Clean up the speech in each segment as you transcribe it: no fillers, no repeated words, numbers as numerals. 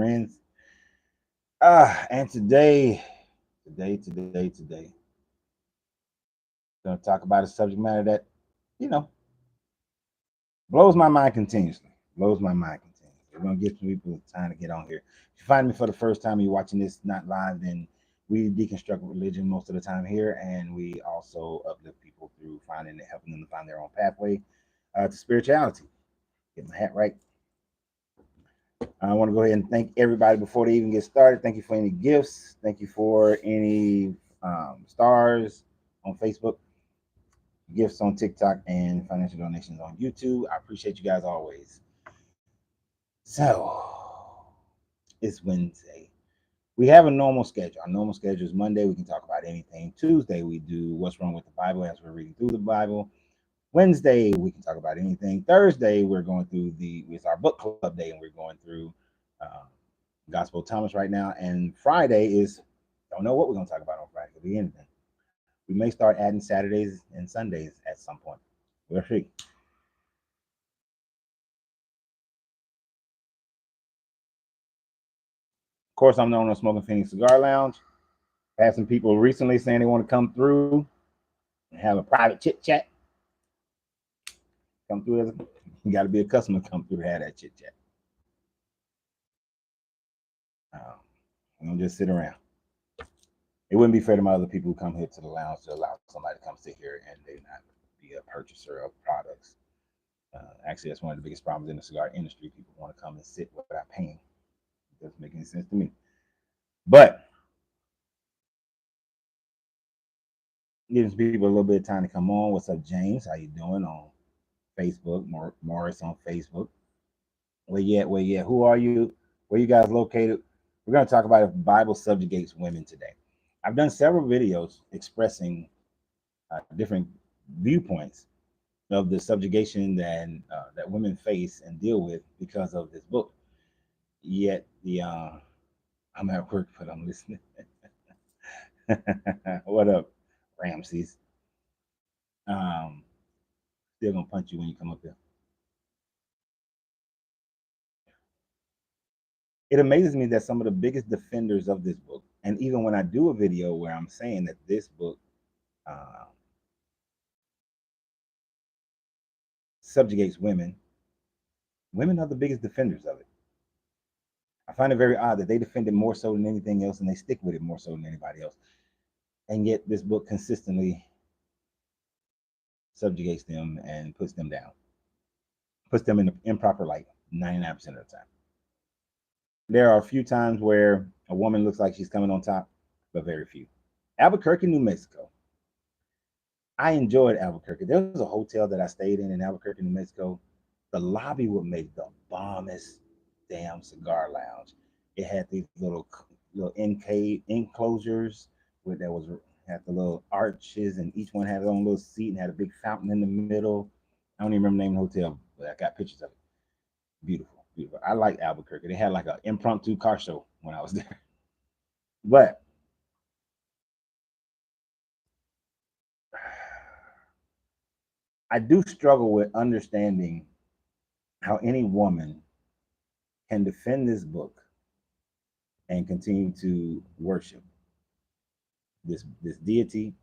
Renz. And today, gonna talk about a subject matter that, you know, blows my mind continuously. We're gonna give some people time to get on here. If you find me for the first time, you're watching this not live, then we deconstruct religion most of the time here, and we also uplift people through finding and helping them to find their own pathway to spirituality. Get my hat right. I want to go ahead and thank everybody before they even get started. Thank you for any gifts. Thank you for any stars on Facebook, gifts on TikTok, and financial donations on YouTube. I appreciate you guys always. So it's Wednesday. We have a normal schedule. Our normal schedule is Monday. We can talk about anything. Tuesday, we do what's wrong with the Bible as we're reading through the Bible. Wednesday, we can talk about anything. Thursday, we're going through it's our book club day, and we're going through Gospel of Thomas right now. And Friday is, don't know what we're going to talk about on Friday. It could be anything. We may start adding Saturdays and Sundays at some point. We'll see. Of course, I'm known as Smoking Phoenix Cigar Lounge. I had some people recently saying they want to come through and have a private chit chat. Come through. You got to be a customer to come through and have that chit chat. We don't just sit around. It wouldn't be fair to my other people who come here to the lounge to allow somebody to come sit here and they not be a purchaser of products. Actually, that's one of the biggest problems in the cigar industry. People want to come and sit without paying. It doesn't make any sense to me. But giving people a little bit of time to come on. What's up, James? How you doing on Facebook? Morris on Facebook. Where you at? Who are you? Where you guys located? We're going to talk about if the Bible subjugates women today. I've done several videos expressing different viewpoints of the subjugation that women face and deal with because of this book. Yet I'm at work, but I'm listening. What up, Ramses? Still gonna punch you when you come up here. It amazes me that some of the biggest defenders of this book, and even when I do a video where I'm saying that this book subjugates women, women are the biggest defenders of it. I find it very odd that they defend it more so than anything else, and they stick with it more so than anybody else. And yet this book consistently subjugates them and puts them down, puts them in the improper light 99% of the time. There are a few times where a woman looks like she's coming on top, but very few. Albuquerque, New Mexico. I enjoyed Albuquerque. There was a hotel that I stayed in Albuquerque, New Mexico. The lobby would make the bombest damn cigar lounge. It had these little enclosures where there was had the little arches, and each one had its own little seat and had a big fountain in the middle. I don't even remember the name of the hotel, but I got pictures of it. Beautiful, beautiful. I liked Albuquerque. They had like an impromptu car show when I was there. But I do struggle with understanding how any woman can defend this book and continue to worship this deity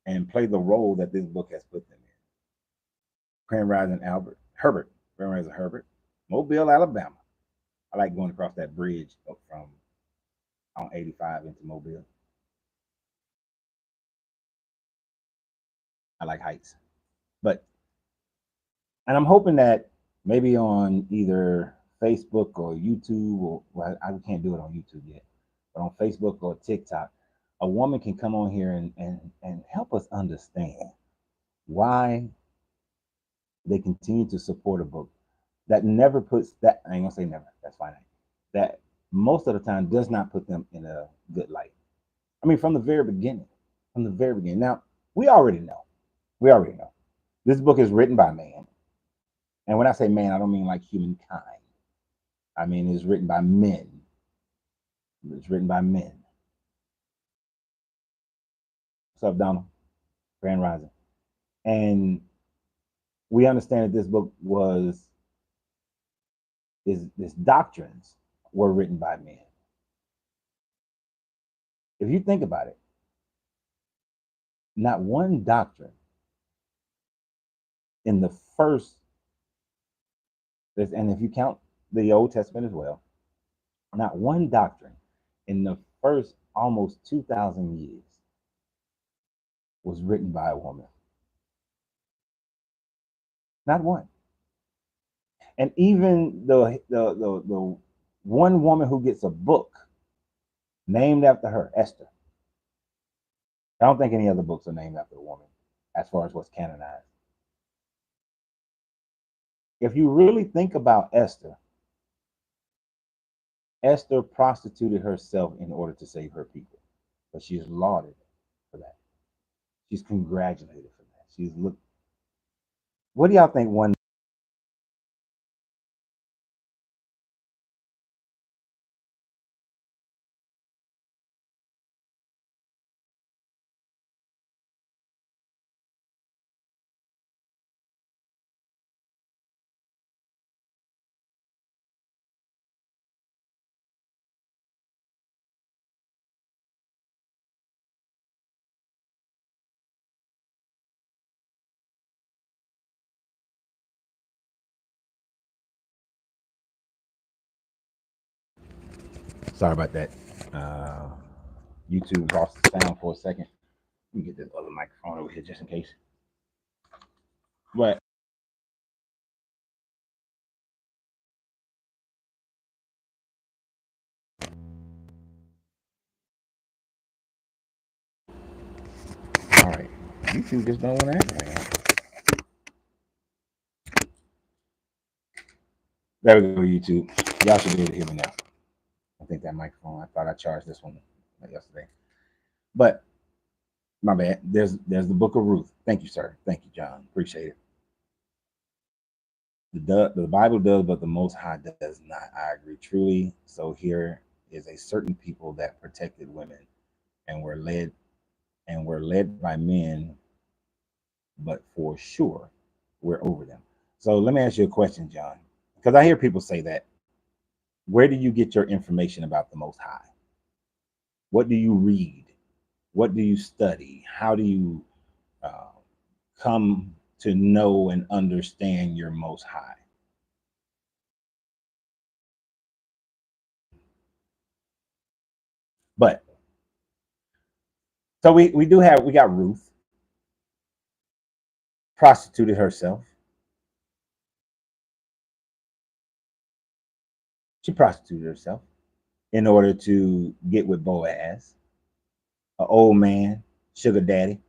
and play the role that this book has put them in. Grand Rising Herbert, Grand Rising Herbert, Mobile, Alabama. I like going across that bridge up from on 85 into Mobile. I like heights. And I'm hoping that maybe on either Facebook or YouTube, or well, I can't do it on YouTube yet, but on Facebook or TikTok, a woman can come on here and help us understand why they continue to support a book that never puts that, I ain't gonna say never, that's fine, that most of the time does not put them in a good light. I mean, from the very beginning. Now, we already know. This book is written by man. And when I say man, I don't mean like humankind. I mean, it's written by men. It's written by men. What's up, Donald? Grand Rising. And we understand that this book is doctrines were written by men. If you think about it, not one doctrine in the first, and if you count the Old Testament as well, not one doctrine in the first almost 2,000 years was written by a woman. Not one. And even the one woman who gets a book named after her, Esther. I don't think any other books are named after a woman as far as what's canonized. If you really think about Esther, Esther prostituted herself in order to save her people, but she's lauded for that. She's congratulated for that. She's looked. What do y'all think? One. Sorry about that. YouTube lost the sound for a second. Let me get this other microphone over here just in case. But all right, YouTube just don't want to act right now. There we go, YouTube. Y'all should be able to hear me now. I think that microphone. I thought I charged this one yesterday, but my bad. There's the Book of Ruth. Thank you, sir. Thank you, John. Appreciate it. The Bible does, but the Most High does not. I agree truly. So here is a certain people that protected women and were led by men, but for sure we're over them. So let me ask you a question, John, because I hear people say that. Where do you get your information about the Most High? What do you read? What do you study? How do you come to know and understand your Most High? But so we got Ruth, prostituted herself. She prostituted herself in order to get with Boaz, an old man, sugar daddy,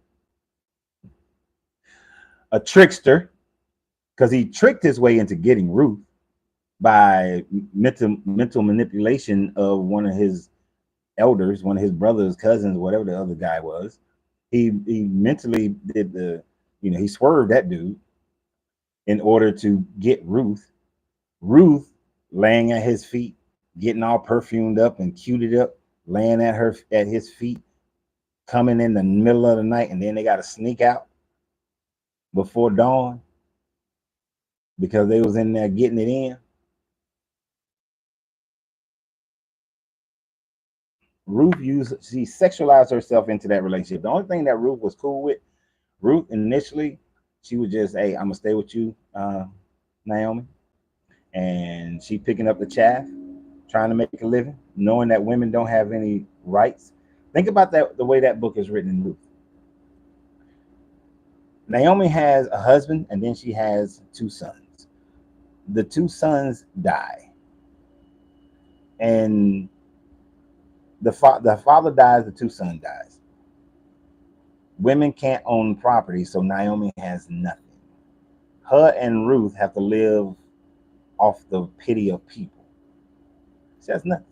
a trickster, because he tricked his way into getting Ruth by mental manipulation of one of his elders, one of his brothers, cousins, whatever the other guy was. He mentally did he swerved that dude in order to get Ruth. Ruth laying at his feet, getting all perfumed up and cuted up, laying at his feet, coming in the middle of the night, and then they got to sneak out before dawn because they was in there getting it in. She sexualized herself into that relationship. The only thing that Ruth was cool with, Ruth initially, she was just, hey, I'm gonna stay with you, Naomi, and she picking up the chaff, trying to make a living, knowing that women don't have any rights. Think about that, the way that book is written in Ruth. Naomi has a husband, and then she has two sons. The two sons die, and the father dies, the two sons dies. Women can't own property, so Naomi has nothing. Her and Ruth have to live off the pity of people. She has nothing.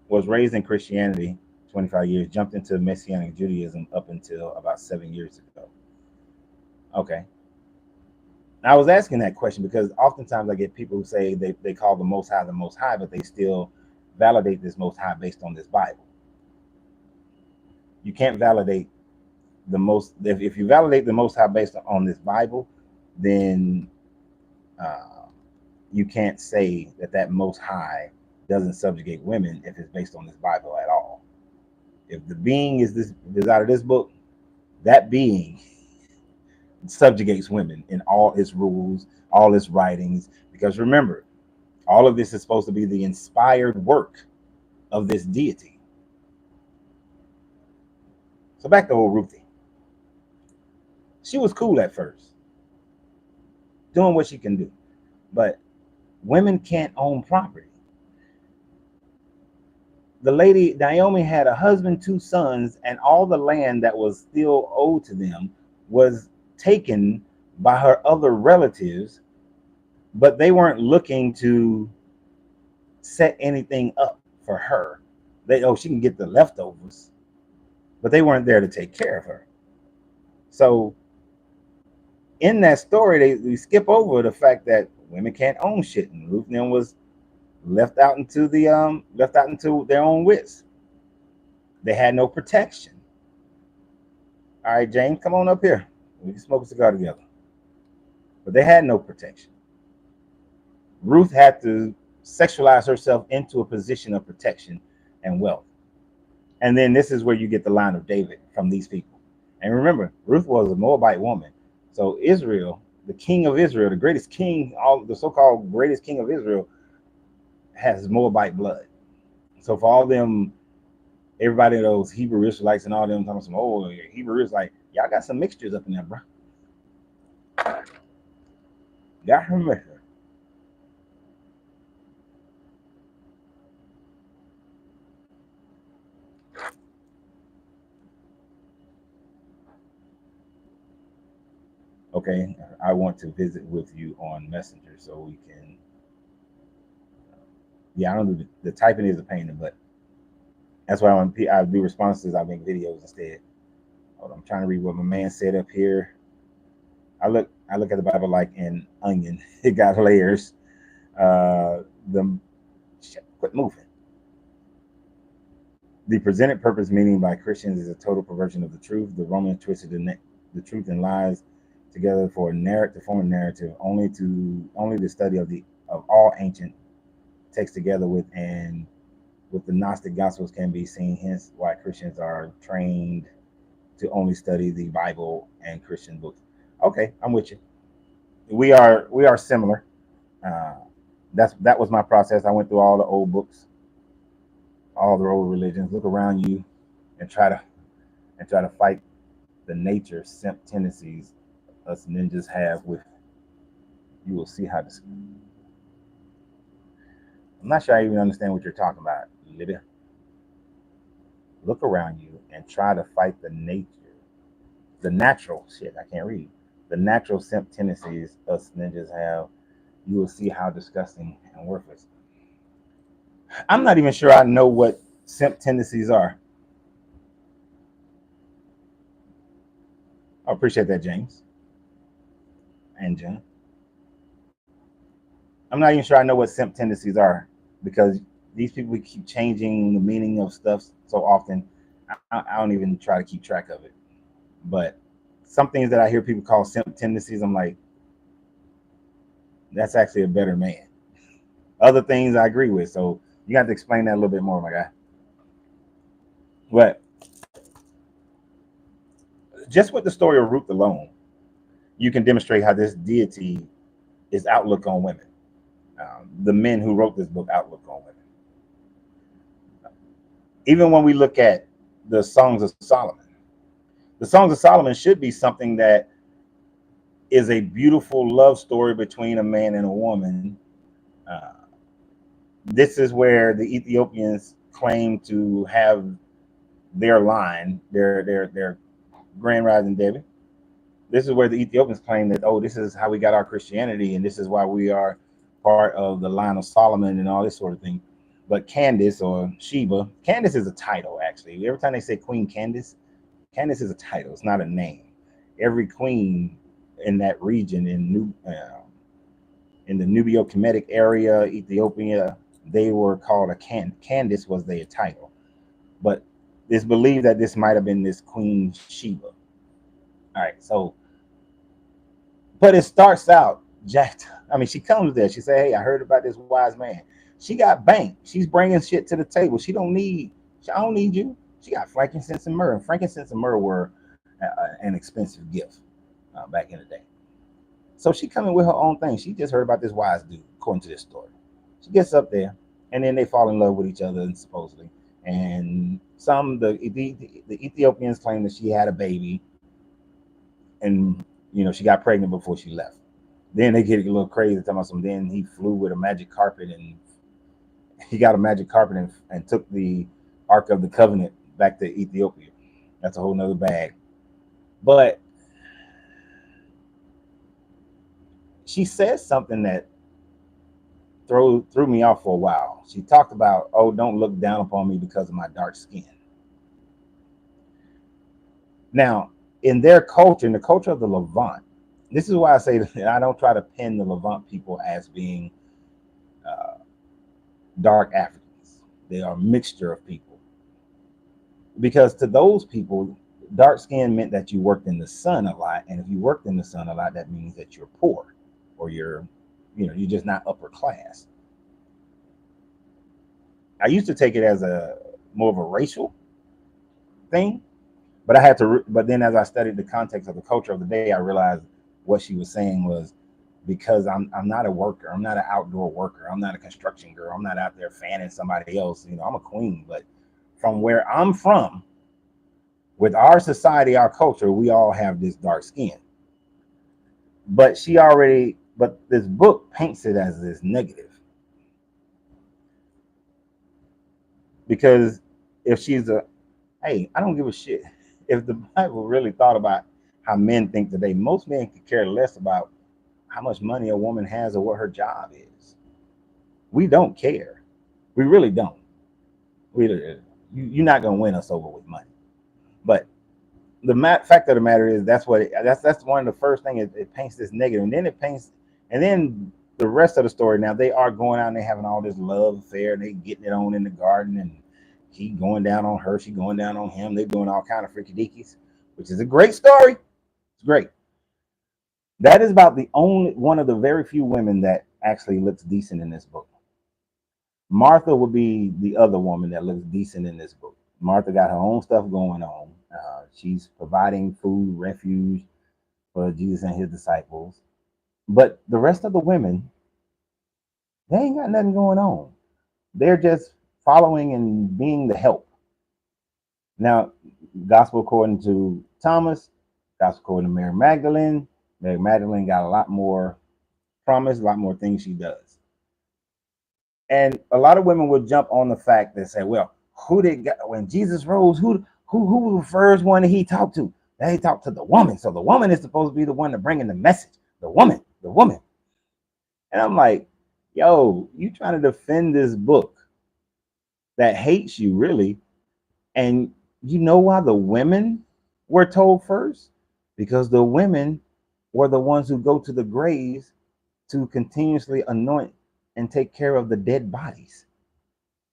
Was raised in Christianity 25 years, jumped into Messianic Judaism up until about 7 years ago. Okay. I was asking that question because oftentimes I get people who say they call the Most High, but they still validate this Most High based on this Bible. You can't validate if you validate the Most High based on this Bible, then you can't say that Most High doesn't subjugate women if it's based on this Bible at all. If the being is out of this book, that being subjugates women in all its rules, all its writings. Because remember, all of this is supposed to be the inspired work of this deity. So back to old Ruthie. She was cool at first, doing what she can do. But women can't own property. The lady Naomi had a husband, 2 sons, and all the land that was still owed to them was taken by her other relatives, but they weren't looking to set anything up for her. She can get the leftovers, but they weren't there to take care of her. So in that story, they skip over the fact that women can't own shit, and Ruth then was left out into their own wits. They had no protection. All right, James, come on up here. We can smoke a cigar together. But they had no protection. Ruth had to sexualize herself into a position of protection and wealth. And then this is where you get the line of David from these people. And remember, Ruth was a Moabite woman. So Israel, the king of Israel, the greatest king, the so-called greatest king of Israel, has Moabite blood. So for all them, everybody, those Hebrew Israelites and all them talking some Hebrew Israelites, y'all got some mixtures up in there, bro. Got her mixture. Okay, I want to visit with you on Messenger so we can. Yeah, I don't do the typing is a pain in the butt. That's why when I do responses, I make videos instead. Hold on, I'm trying to read what my man said up here. I look at the Bible like an onion. It got layers. Quit moving. The presented purpose meaning by Christians is a total perversion of the truth. The Romans twisted the truth and lies together for to form a narrative. Only the study of all ancient texts together with the Gnostic Gospels can be seen. Hence, why Christians are trained to only study the Bible and Christian books. Okay, I'm with you. We are similar. That was my process. I went through all the old books, all the old religions. Look around you, and try to fight the nature simp tendencies us ninjas have with. You will see how this. I'm not sure I even understand what you're talking about, Lydia. Look around you and try to fight the natural shit. I can't read. The natural simp tendencies us ninjas have. You will see how disgusting and worthless. I'm not even sure I know what simp tendencies are. I appreciate that, James and Jen. I'm not even sure I know what simp tendencies are because these people keep changing the meaning of stuff so often. I don't even try to keep track of it. But some things that I hear people call simp tendencies, I'm like, that's actually a better man. Other things I agree with. So you got to explain that a little bit more, my guy. But just with the story of Ruth alone, you can demonstrate how this deity is outlook on women. The men who wrote this book, outlook on women. Even when we look at the Songs of Solomon, the Songs of Solomon should be something that is a beautiful love story between a man and a woman. This is where the Ethiopians claim to have their line, their Grand Rising Debbie. This is where the Ethiopians claim that, this is how we got our Christianity, and this is why we are part of the line of Solomon and all this sort of thing. But Candace or Sheba, Candace is a title, actually. Every time they say Queen Candace, Candace is a title. It's not a name. Every queen in that region in the Nubio-Kemetic area, Ethiopia, they were called a Candace was their title. But it's believed that this might have been this Queen Sheba. All right, so, but it starts out jacked up. I mean, she comes there. She say, "Hey, I heard about this wise man." She got bank. She's bringing shit to the table. She don't need. I don't need you. She got frankincense and myrrh. Frankincense and myrrh were an expensive gift back in the day. So she coming with her own thing. She just heard about this wise dude, according to this story. She gets up there, and then they fall in love with each other, and supposedly. And the Ethiopians claim that she had a baby, and she got pregnant before she left. Then they get a little crazy talking about some. Then he flew with a magic carpet, and he got a magic carpet and took the Ark of the Covenant back to Ethiopia. That's a whole nother bag. But she says something that threw me off for a while. She talked about, oh, don't look down upon me because of my dark skin. Now, in their culture, in the culture of the Levant, this is why I say that I don't try to pin the Levant people as being dark Africans. They are a mixture of people. Because to those people, dark skin meant that you worked in the sun a lot. And if you worked in the sun a lot, that means that you're poor or you're just not upper class. I used to take it as a more of a racial thing, but I had to. But then, as I studied the context of the culture of the day, I realized what she was saying was because I'm not a worker. I'm not an outdoor worker. I'm not a construction girl. I'm not out there fanning somebody else. I'm a queen. But from where I'm from, with our society, our culture, we all have this dark skin. But this book paints it as this negative. Because if hey, I don't give a shit. If the Bible really thought about how men think today, most men could care less about how much money a woman has or what her job is. We don't care. We really don't. You're not gonna win us over with money. But the fact of the matter is that's one of the first things. It paints this negative, and then the rest of the story. Now they are going out and they having all this love affair, and they getting it on in the garden, and he going down on her, she going down on him. They're doing all kind of freaky deakies, which is a great story. It's great. That is about the only one of the very few women that actually looks decent in this book. Martha would be the other woman that looks decent in this book. Martha got her own stuff going on. She's providing food, refuge for Jesus and his disciples. But the rest of the women, they ain't got nothing going on. They're just following and being the help. Now, gospel according to Thomas, gospel according to Mary Magdalene. Mary Magdalene got a lot more promise, a lot more things she does. And a lot of women would jump on the fact that say, well, when Jesus rose, who was the first one that he talked to? That he talked to the woman. So the woman is supposed to be the one to bring in the message. The woman. And I'm like, yo, you trying to defend this book that hates you, really? And you know why the women were told first? Because the women were the ones who go to the graves to continuously anoint and take care of the dead bodies.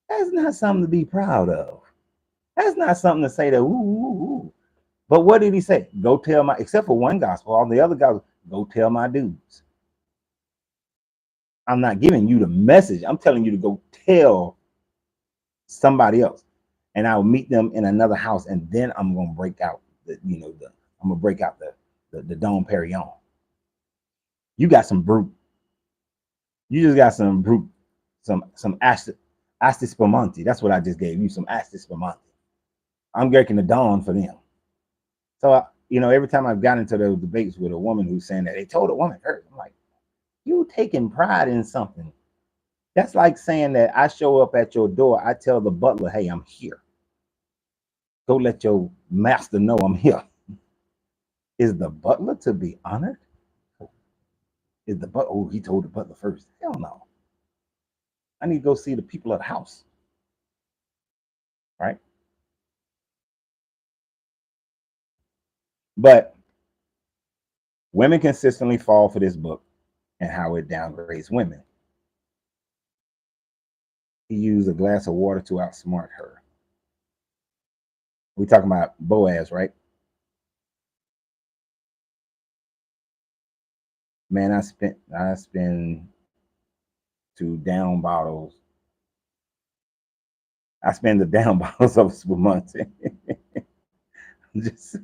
That's not something to be proud of. That's not something to say that, ooh. But what did he say? Go tell except for one gospel, all the other gospels, go tell my dudes. I'm not giving you the message. I'm telling you to go tell somebody else. And I'll meet them in another house, and then I'm gonna break out I'm gonna break out the Dom Perignon. You got some brute. You just got some brute, some Astis Spumante. That's what I just gave you, some Astis Spumante. I'm breaking the dawn for them. So every time I've gotten into those debates with a woman who's saying that they told a woman first, I'm like, you taking pride in something. That's like saying that I show up at your door, I tell the butler, hey, I'm here. Go let your master know I'm here. Is the butler to be honored? Is the butler? Oh, he told the butler first. Hell no. I need to go see the people of the house. Right? But women consistently fall for this book and how it downgrades women. He used a glass of water to outsmart her. We talking about Boaz, right? Man, I spend to down bottles. I spend the down bottles of for months. Just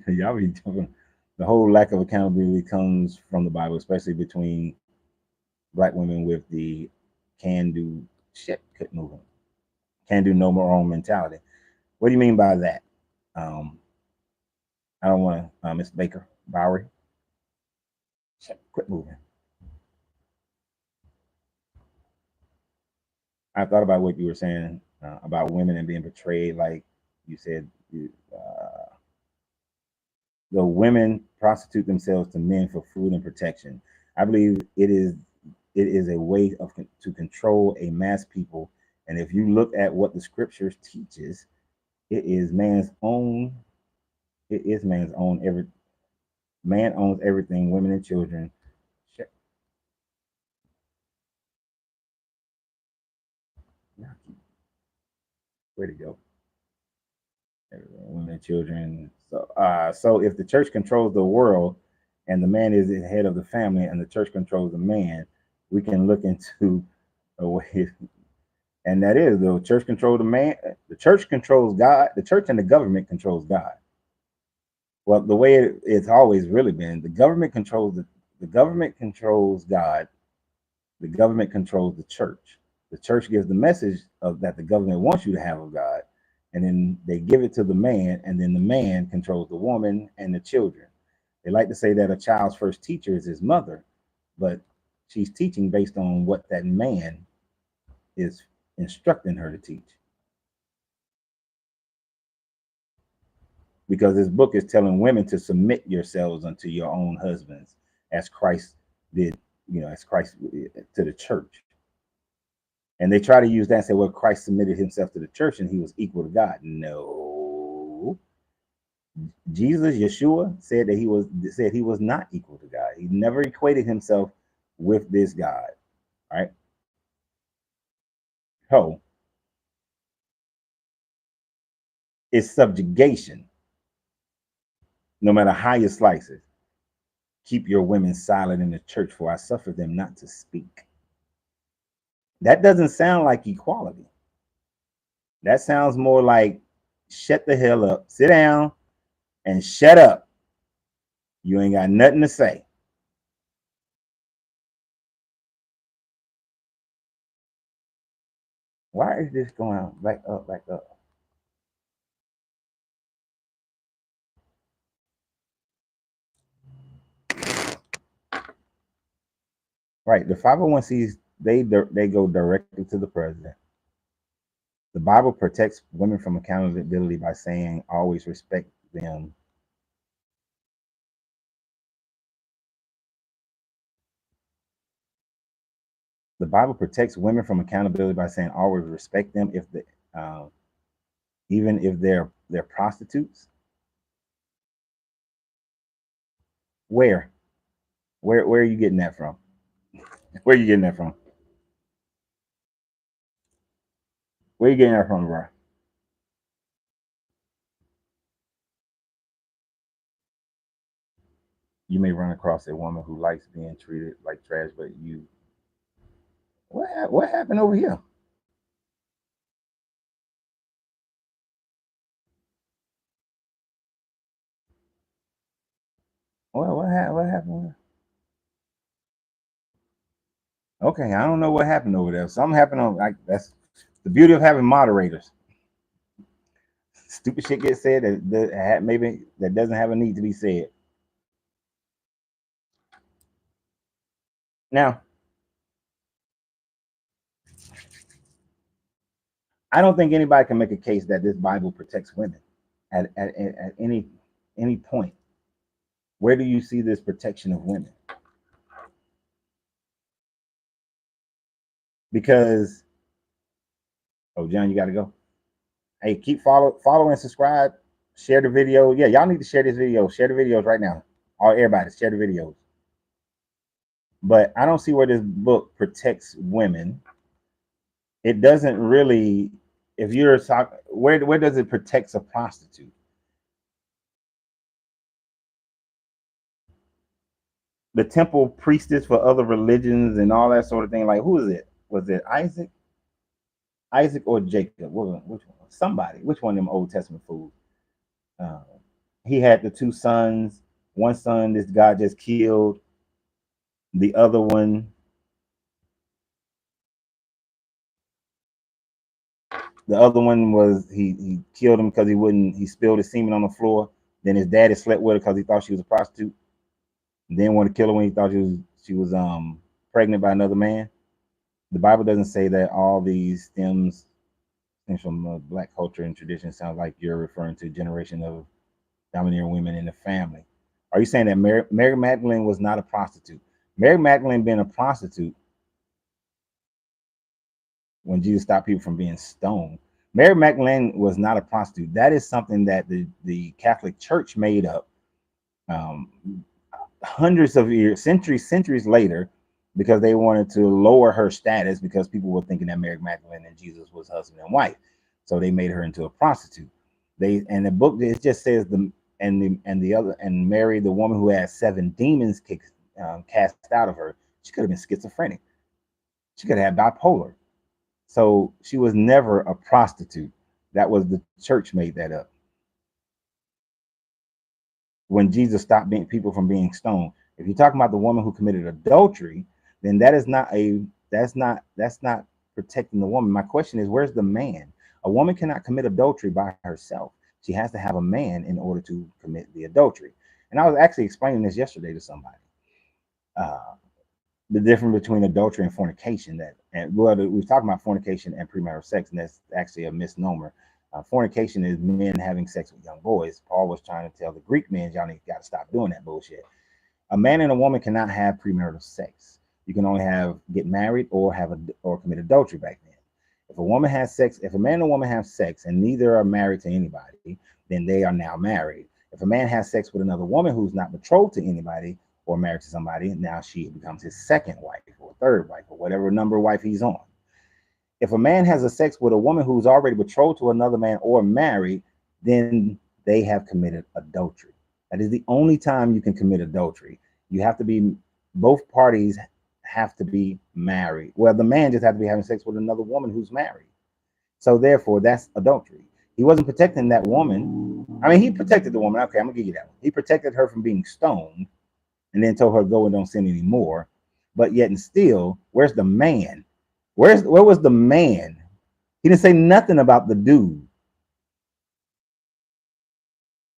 y'all be talking. The whole lack of accountability comes from the Bible, especially between black women with the can do shit, quit moving, can do no more own mentality. What do you mean by that? Um, I don't want to, Miss Baker Bowery, shit, quit moving. I thought about what you were saying about women and being betrayed. Like you said, the women prostitute themselves to men for food and protection. I believe it is a way of to control a mass people. And if you look at what the scriptures teaches, it is man's own. It is man's own. Every man owns everything. Women and children. Where to go? Women and children. So if the church controls the world, and the man is the head of the family, and the church controls the man, we can look into a way, and that is the church controls the man. The church controls God. The church and the government controls God. Well, the way it's always really been, the government controls God. The government controls the church. The church gives the message of that the government wants you to have of God, and then they give it to the man, and then the man controls the woman and the children. They like to say that a child's first teacher is his mother, but she's teaching based on what that man is instructing her to teach. Because this book is telling women to submit yourselves unto your own husbands, as Christ did, as Christ to the church. And they try to use that and say, well, Christ submitted himself to the church and he was equal to God. No. Jesus, Yeshua, said he was not equal to God. He never equated himself with this God. All right. So it's subjugation, no matter how you slice it. Keep your women silent in the church, for I suffer them not to speak. That doesn't sound like equality. That sounds more like shut the hell up, sit down, and shut up. You ain't got nothing to say. Why is this going back up, back up? Right. The 501c's, they go directly to the president. The Bible protects women from accountability by saying always respect them. The Bible protects women from accountability by saying always respect them if the even if they're prostitutes. Where? Where are you getting that from? Where are you getting that from? Where are you getting that from, bro? You may run across a woman who likes being treated like trash, but what happened over here? What happened? Okay, I don't know what happened over there. Something happened on like that's the beauty of having moderators. Stupid shit gets said that maybe that doesn't have a need to be said. Now, I don't think anybody can make a case that this Bible protects women at any point. Where do you see this protection of women? Because John, you got to go. Hey, keep follow and subscribe. Share the video. Yeah, y'all need to share this video. Share the videos right now. All everybody, share the videos. But I don't see where this book protects women. It doesn't really. If you're talking, where does it protect a prostitute? the temple priestess for other religions and all that sort of thing. Like, who is it? Was it Isaac? Isaac or Jacob? Which one? Somebody. Which one of them Old Testament fools? Uh, he had the two sons. One son, this guy just killed. The other one, was he killed him because he spilled his semen on the floor. Then his daddy slept with her because he thought she was a prostitute. And then wanted to kill her when he thought she was pregnant by another man. The Bible doesn't say that all these stems from black culture and tradition. Sounds like you're referring to a generation of domineering women in the family. Are you saying that Mary Magdalene was not a prostitute? Mary Magdalene being a prostitute when Jesus stopped people from being stoned. Mary Magdalene was not a prostitute. That is something that the Catholic Church made up um, hundreds of years, centuries later, because they wanted to lower her status because people were thinking that Mary Magdalene and Jesus was husband and wife. So they made her into a prostitute. The book, it just says and Mary, the woman who had 7 demons cast out of her, she could have been schizophrenic. She could have had bipolar. So she was never a prostitute. That was the church made that up. When Jesus stopped people from being stoned. If you're talking about the woman who committed adultery, then that's not protecting the woman. My question is, where's the man? A woman cannot commit adultery by herself. She has to have a man in order to commit the adultery. And I was actually explaining this yesterday to somebody. The difference between adultery and fornication. We're talking about fornication and premarital sex, and that's actually a misnomer. Fornication is men having sex with young boys. Paul was trying to tell the Greek men, y'all got to stop doing that bullshit. A man and a woman cannot have premarital sex. You can only get married or commit adultery back then. If a man and a woman have sex and neither are married to anybody, then they are now married. If a man has sex with another woman who's not betrothed to anybody or married to somebody, now she becomes his second wife or third wife or whatever number wife he's on. If a man has a sex with a woman who's already betrothed to another man or married, then they have committed adultery. That is the only time you can commit adultery. Both parties have to be married. Well, the man just has to be having sex with another woman who's married. So therefore, that's adultery. He wasn't protecting that woman. I mean, he protected the woman. Okay, I'm gonna give you that one. He protected her from being stoned, and then told her go and don't sin anymore. But yet and still, where's the man? Where was the man? He didn't say nothing about the dude.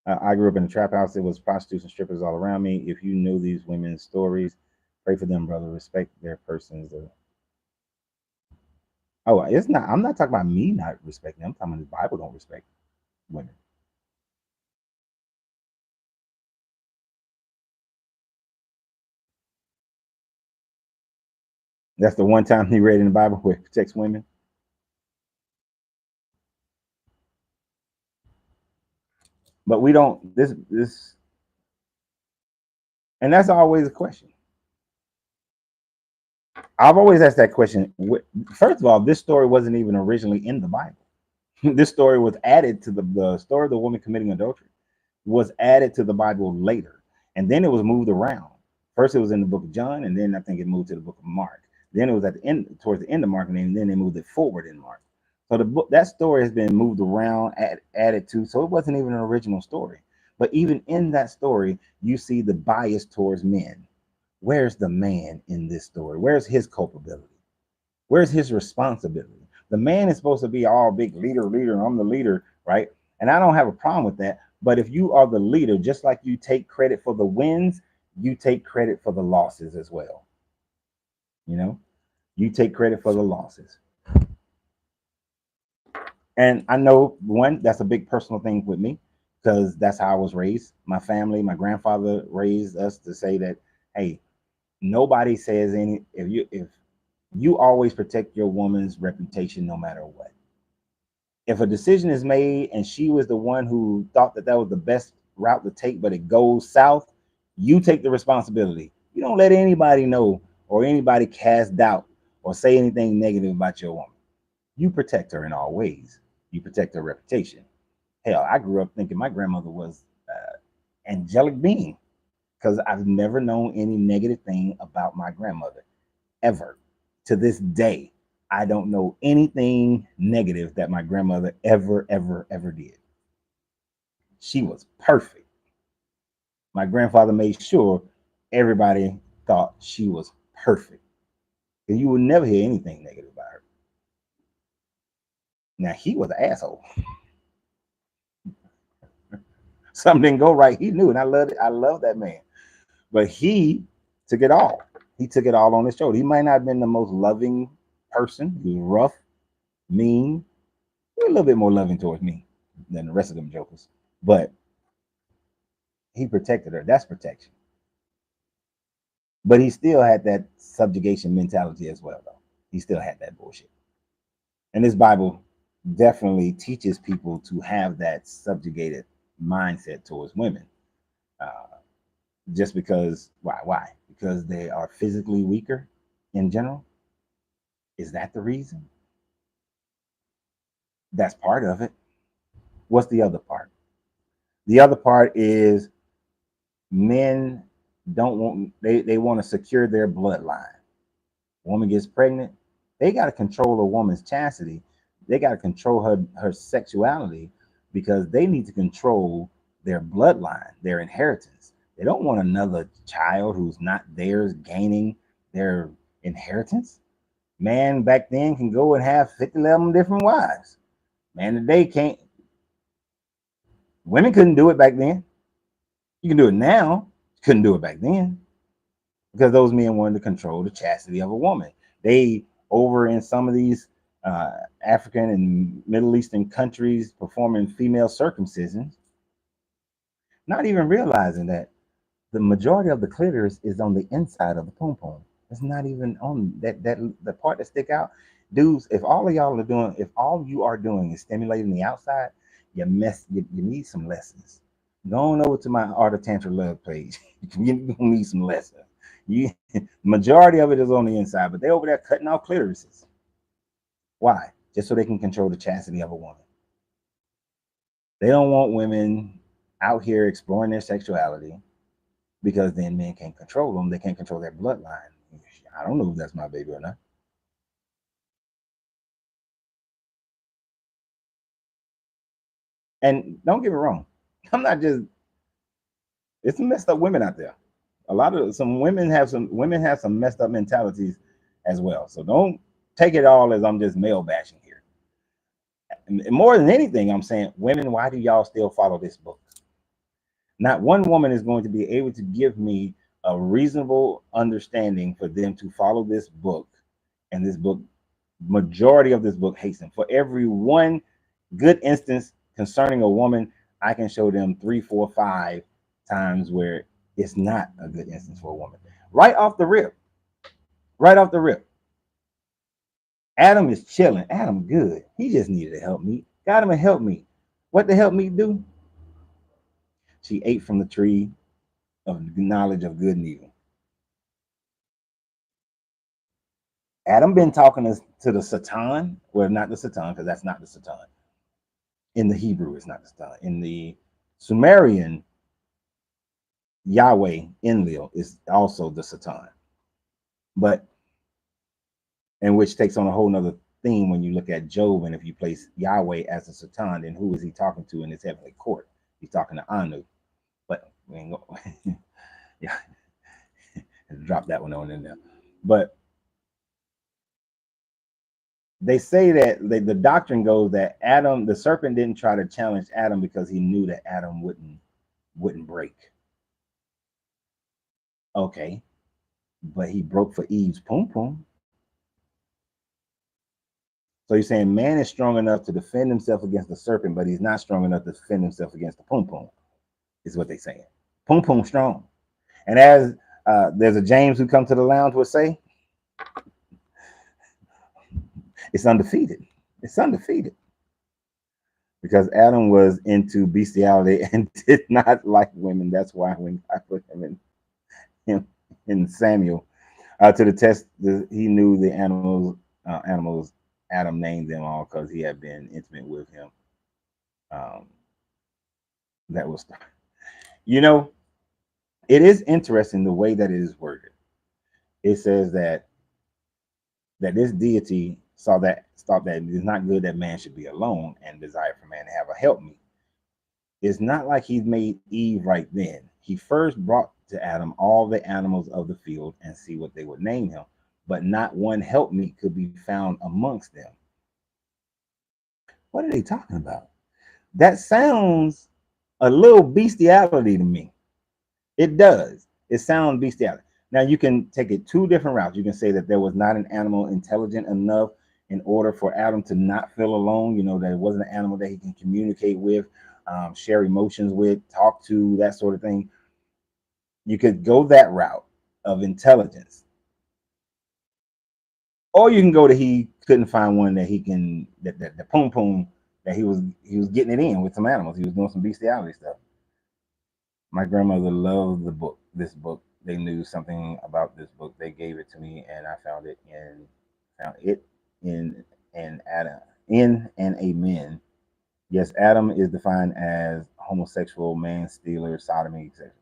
I grew up in a trap house. There was prostitutes and strippers all around me. If you knew these women's stories, pray for them, brother. Respect their persons. It's not. I'm not talking about me not respecting them. I'm talking about the Bible don't respect women. That's the one time he read in the Bible where it protects women. But we don't. And that's always a question. I've always asked that question. First of all, this story wasn't even originally in the Bible. This story was added to the story of the woman committing adultery was added to the Bible later, and then it was moved around. First, it was in the book of John, and then I think it moved to the book of Mark. Then it was at the end, towards the end of Mark, and then they moved it forward in Mark. So that story has been moved around, added to, so it wasn't even an original story. But even in that story, you see the bias towards men. Where's the man in this story? Where's his culpability? Where's his responsibility? The man is supposed to be all big leader. I'm the leader, right? And I don't have a problem with that. But if you are the leader, just like you take credit for the wins, you take credit for the losses as well. You take credit for the losses. And I know that's a big personal thing with me because that's how I was raised. My family, my grandfather raised us to say that, hey, nobody says if you always protect your woman's reputation no matter what. If a decision is made and she was the one who thought that was the best route to take, but it goes south, you take the responsibility. You don't let anybody know or anybody cast doubt or say anything negative about your woman. You protect her in all ways. You protect her reputation. Hell, I grew up thinking my grandmother was angelic being. because I've never known any negative thing about my grandmother ever. To this day, I don't know anything negative that my grandmother ever did. She was perfect. My grandfather made sure everybody thought she was perfect. And you would never hear anything negative about her. Now, he was an asshole. Something didn't go right. He knew, and I loved it. I love that man. But he took it all. He took it all on his shoulder. He might not have been the most loving person. He was rough, mean. He was a little bit more loving towards me than the rest of them jokers. But he protected her. That's protection. But he still had that subjugation mentality as well, though. He still had that bullshit. And this Bible definitely teaches people to have that subjugated mindset towards women. Uh, just because, why? Why? Because they are physically weaker in general? Is that the reason? That's part of it. What's the other part? The other part is men don't want, they want to secure their bloodline. Woman gets pregnant, they got to control a woman's chastity. They got to control her sexuality because they need to control their bloodline, their inheritance. They don't want another child who's not theirs gaining their inheritance. Man back then can go and have 50, 11 different wives. Man today can't. Women couldn't do it back then. You can do it now. Couldn't do it back then because those men wanted to control the chastity of a woman. They over in some of these African and Middle Eastern countries performing female circumcisions, not even realizing that the majority of the clitoris is on the inside of the pom pom. It's not even on that the part that stick out. Dudes, if all of y'all are doing, if all you are doing is stimulating the outside, you need some lessons. Go on over to my Art of Tantra Love page. You need some lessons. You majority of it is on the inside, but they over there cutting off clitorises. Why? Just so they can control the chastity of a woman. They don't want women out here exploring their sexuality because then men can't control them. They can't control their bloodline. I don't know if that's my baby or not. And don't get me wrong, I'm not just. It's some messed up women out there. A lot of some women have some messed up mentalities as well. So don't take it all as I'm just male bashing here. And more than anything, I'm saying, women, why do y'all still follow this book? Not one woman is going to be able to give me a reasonable understanding for them to follow this book. And this book, majority of this book hates them. For every one good instance concerning a woman, I can show them 3, 4, 5 times where it's not a good instance for a woman. Right off the rip. Right off the rip. Adam is chilling. Adam good. He just needed to help me. Got him to help me. What the help me do? She ate from the tree of knowledge of good and evil. Adam been talking to the Satan. Well, not the Satan, because that's not the Satan. In the Hebrew, it's not the Satan. In the Sumerian, Yahweh Enlil is also the Satan. But and which takes on a whole nother theme when you look at Job, and if you place Yahweh as a Satan, then who is he talking to in his heavenly court? He's talking to Anu. But we ain't go yeah, drop that one on in there. But they say that the doctrine goes that Adam, the serpent, didn't try to challenge Adam because he knew that Adam wouldn't break. Okay, but he broke for Eve's pum pum. So you're saying man is strong enough to defend himself against the serpent, but he's not strong enough to defend himself against the pum pum, is what they're saying. Pum pum strong. And as there's a James who come to the lounge would say, it's undefeated. It's undefeated. Because Adam was into bestiality and did not like women. That's why when I put him in Samuel to the test, he knew the animals. Adam named them all because he had been intimate with him. That was, you know, It is interesting the way that it is worded. It says that this deity thought that it is not good that man should be alone and desired for man to have a helpmeet. It's not like he made Eve right then. He first brought to Adam all the animals of the field and see what they would name him, but not one helpmeet could be found amongst them. What are they talking about? That sounds a little bestiality to me. It does. It sounds bestiality. Now you can take it two different routes. You can say that there was not an animal intelligent enough in order for Adam to not feel alone. You know, that it wasn't an animal that he can communicate with, share emotions with, talk to, that sort of thing. You could go that route of intelligence, or you can go to he couldn't find one that he can that the poom poom that he was getting it in with some animals. He was doing some bestiality stuff. My grandmother loved this book. They knew something about this book. They gave it to me, and I found it in Adam in and Amen. Yes, Adam is defined as homosexual, man stealer, sodomy, etc.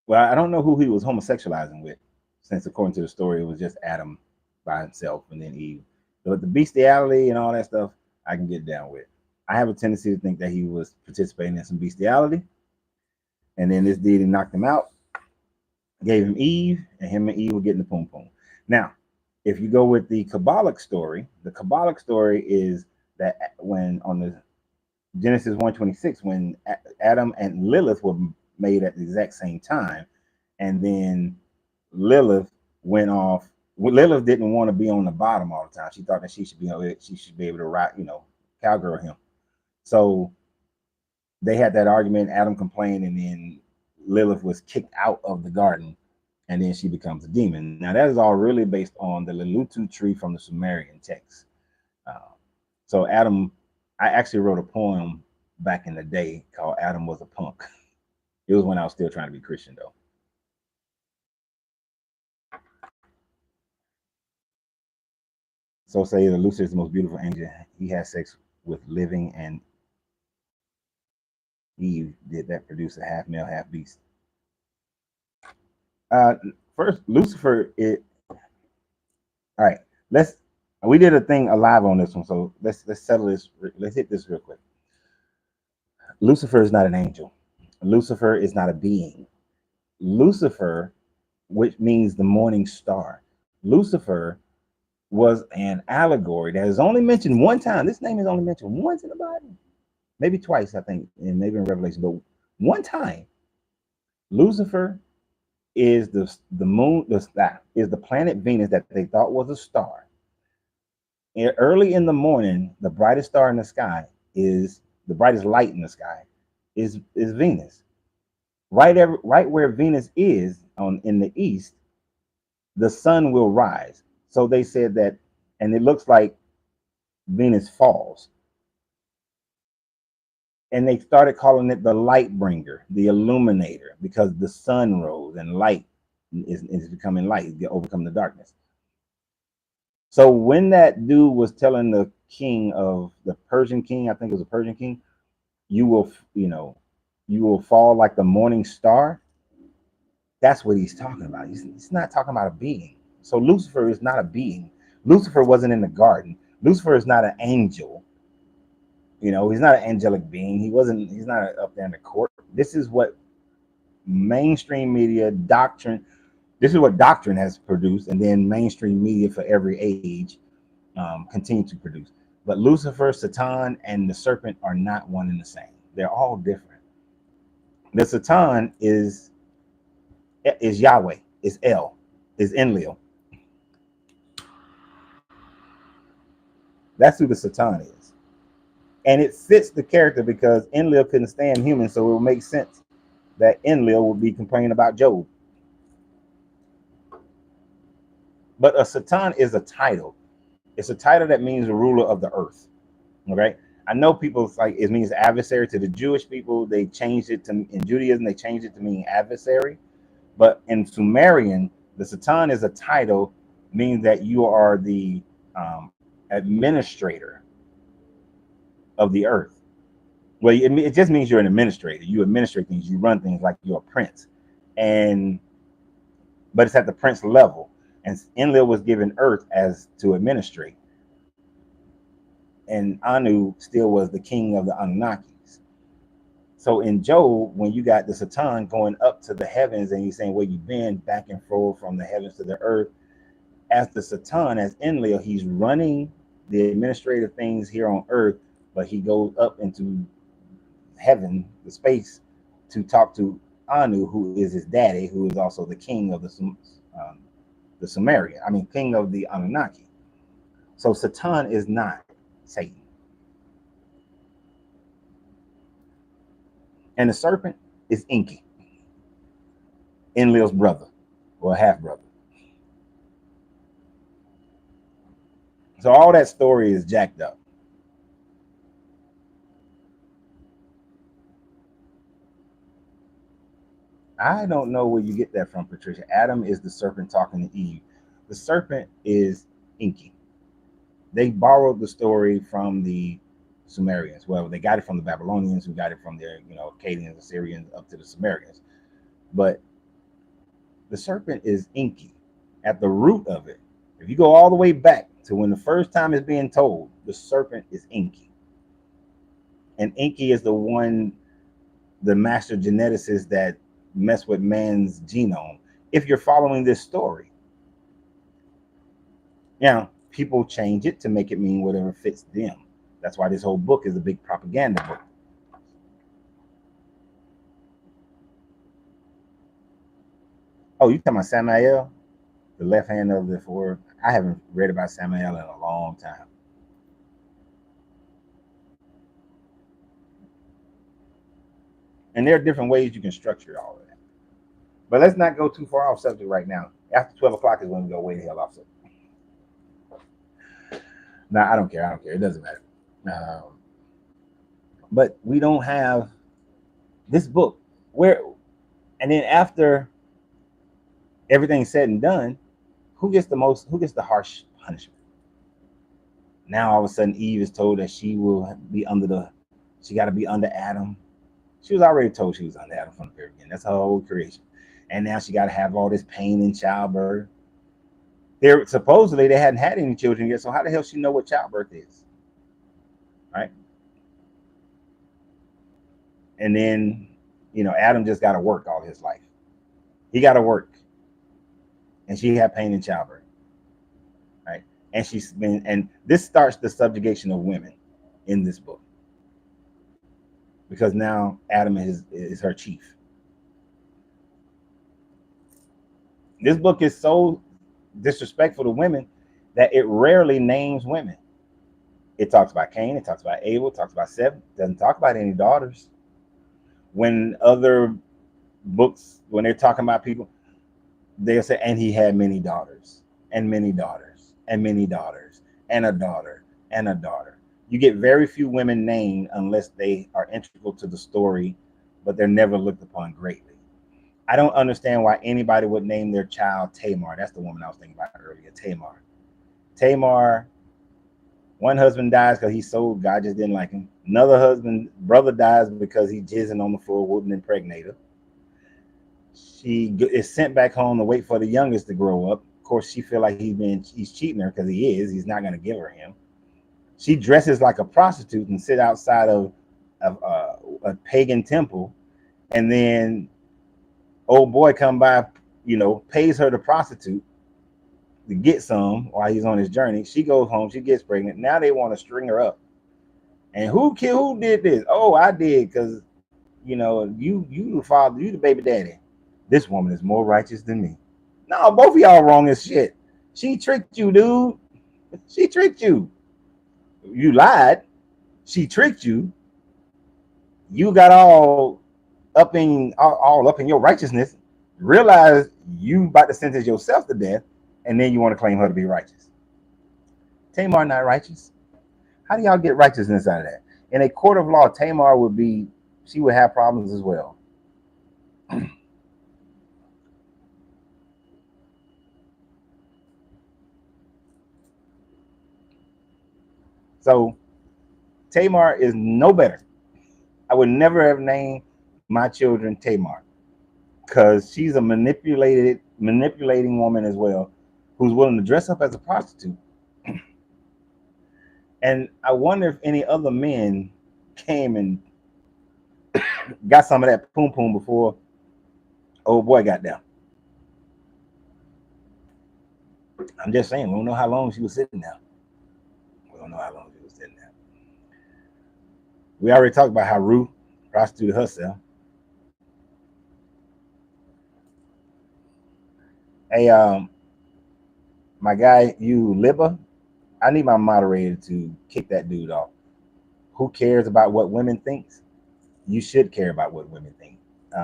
Well, I don't know who he was homosexualizing with, since according to the story, it was just Adam by himself and then Eve. But the bestiality and all that stuff, I can get down with. I have a tendency to think that he was participating in some bestiality, and then this deity knocked him out, gave him Eve, and him and Eve were getting the poom poom. Now, if you go with the Kabbalic story is that when on the Genesis 1:26, when Adam and Lilith were made at the exact same time, and then Lilith went off. Well, Lilith didn't want to be on the bottom all the time. She thought that she should be able to rock, cowgirl him. So they had that argument. Adam complained, and then Lilith was kicked out of the garden, and then she becomes a demon. Now that is all really based on the Lelutu tree from the Sumerian text. Uh, so Adam, I actually wrote a poem back in the day called "Adam Was a Punk." It was when I was still trying to be Christian, though. So say the Lucifer is the most beautiful angel. He has sex with living, and Eve did that produce a half male, half beast. Uh, First, Lucifer. All right. Let's. We did a thing alive on this one, so let's settle this. Let's hit this real quick. Lucifer is not an angel. Lucifer is not a being. Lucifer, which means the morning star. Lucifer was an allegory that is only mentioned one time. This name is only mentioned once in the Bible, maybe twice, I think, and maybe in Revelation, but one time. Lucifer is the moon, is the planet Venus that they thought was a star. And early in the morning, the brightest star in the sky is the brightest light in the sky is Venus. Right where Venus is on in the east, the sun will rise. So they said that, and it looks like Venus falls. And they started calling it the light bringer, the illuminator, because the sun rose and light is becoming light, overcome the darkness. So when that dude was telling the king of the Persian king, I think it was a Persian king, you will, you will fall like the morning star. That's what he's talking about. He's not talking about a being. So Lucifer is not a being. Lucifer wasn't in the garden. Lucifer is not an angel. He's not an angelic being. He's not up there in the court. This is what mainstream media doctrine, this is what doctrine has produced, and then mainstream media for every age continue to produce. But Lucifer, Satan, and the serpent are not one and the same. They're all different. The Satan is Yahweh, is El, is Enlil. That's who the Satan is. And it fits the character because Enlil couldn't stand humans, so it would make sense that Enlil would be complaining about Job. But a Satan is a title. It's a title that means the ruler of the earth. Okay. I know people like it means adversary to the Jewish people. They changed it to in Judaism, they changed it to mean adversary. But in Sumerian, the Satan is a title, means that you are the administrator of the earth. Well, it just means you're an administrator. You administrate things. You run things like you're a prince, and but it's at the prince level. And Enlil was given Earth as to administrate, and Anu still was the king of the Anunnakis. So in Job, when you got the Satan going up to the heavens, and he's saying, "Where you been?" Back and forth from the heavens to the earth. As the Satan, as Enlil, he's running the administrative things here on Earth, but he goes up into heaven, the space, to talk to Anu, who is his daddy, who is also the king of the Sumerian. I mean, king of the Anunnaki. So Satan is not Satan, and the serpent is Enki, Enlil's brother or half brother. So all that story is jacked up. I don't know where you get that from, Patricia. Adam is the serpent talking to Eve. The serpent is Enki. They borrowed the story from the Sumerians. Well, they got it from the Babylonians, who got it from their, Akkadians, Assyrians, up to the Sumerians. But the serpent is Enki at the root of it. If you go all the way back to when the first time is being told, the serpent is Enki. And Enki is the master geneticist that mess with man's genome. If you're following this story, now people change it to make it mean whatever fits them. That's why this whole book is a big propaganda book. Oh, you talking about Samael, the left hand of the four? I haven't read about Samael in a long time. And there are different ways you can structure all of that. But let's not go too far off subject right now. After 12 o'clock is when we go way the hell off subject. Nah, I don't care. I don't care. It doesn't matter. But we don't have this book where, and then after everything's said and done, who gets the harsh punishment? Now all of a sudden Eve is told that she got to be under Adam. She was already told she was under Adam from the very beginning. That's her whole creation. And now she got to have all this pain in childbirth. Supposedly they hadn't had any children yet, so how the hell she know what childbirth is? Right? And then, Adam just got to work all his life. He got to work. And she had pain in childbirth. Right? And this starts the subjugation of women in this book. Because now Adam is her chief. This book is so disrespectful to women that it rarely names women. It talks about Cain, it talks about Abel, it talks about Seth. It doesn't talk about any daughters. When other books, when they're talking about people, they'll say, and he had many daughters, and many daughters, and many daughters, and a daughter, and a daughter. You get very few women named unless they are integral to the story, but they're never looked upon greatly. I don't understand why anybody would name their child Tamar. That's the woman I was thinking about earlier, Tamar. Tamar, one husband dies because he sold, God just didn't like him. Another brother dies because he jizzing on the floor, wouldn't impregnate her. She is sent back home to wait for the youngest to grow up. Of course, she feel like he's cheating her because he is. He's not going to give her him. She dresses like a prostitute and sit outside of a pagan temple, and then old boy come by, pays her to prostitute to get some while he's on his journey. She goes home, she gets pregnant. Now they want to string her up. And who did this? Oh, I did, because you the father, you the baby daddy. This woman is more righteous than me. No, both of y'all wrong as shit. She tricked you, dude. She tricked you. You lied. She tricked you. You got all up in your righteousness. Realize you about to sentence yourself to death, and then you want to claim her to be righteous. Tamar not righteous. How do y'all get righteousness out of that? In a court of law, Tamar she would have problems as well. So Tamar is no better I would never have named my children Tamar because she's a manipulating woman as well, who's willing to dress up as a prostitute. And I wonder if any other men came and got some of that poom poom before old boy got down. I'm just saying, we don't know how long she was sitting there. We don't know how long she was sitting there. We already talked about how Ruth prostituted herself. Hey, my guy, you Libba, I need my moderator to kick that dude off. Who cares about what women think? You should care about what women think.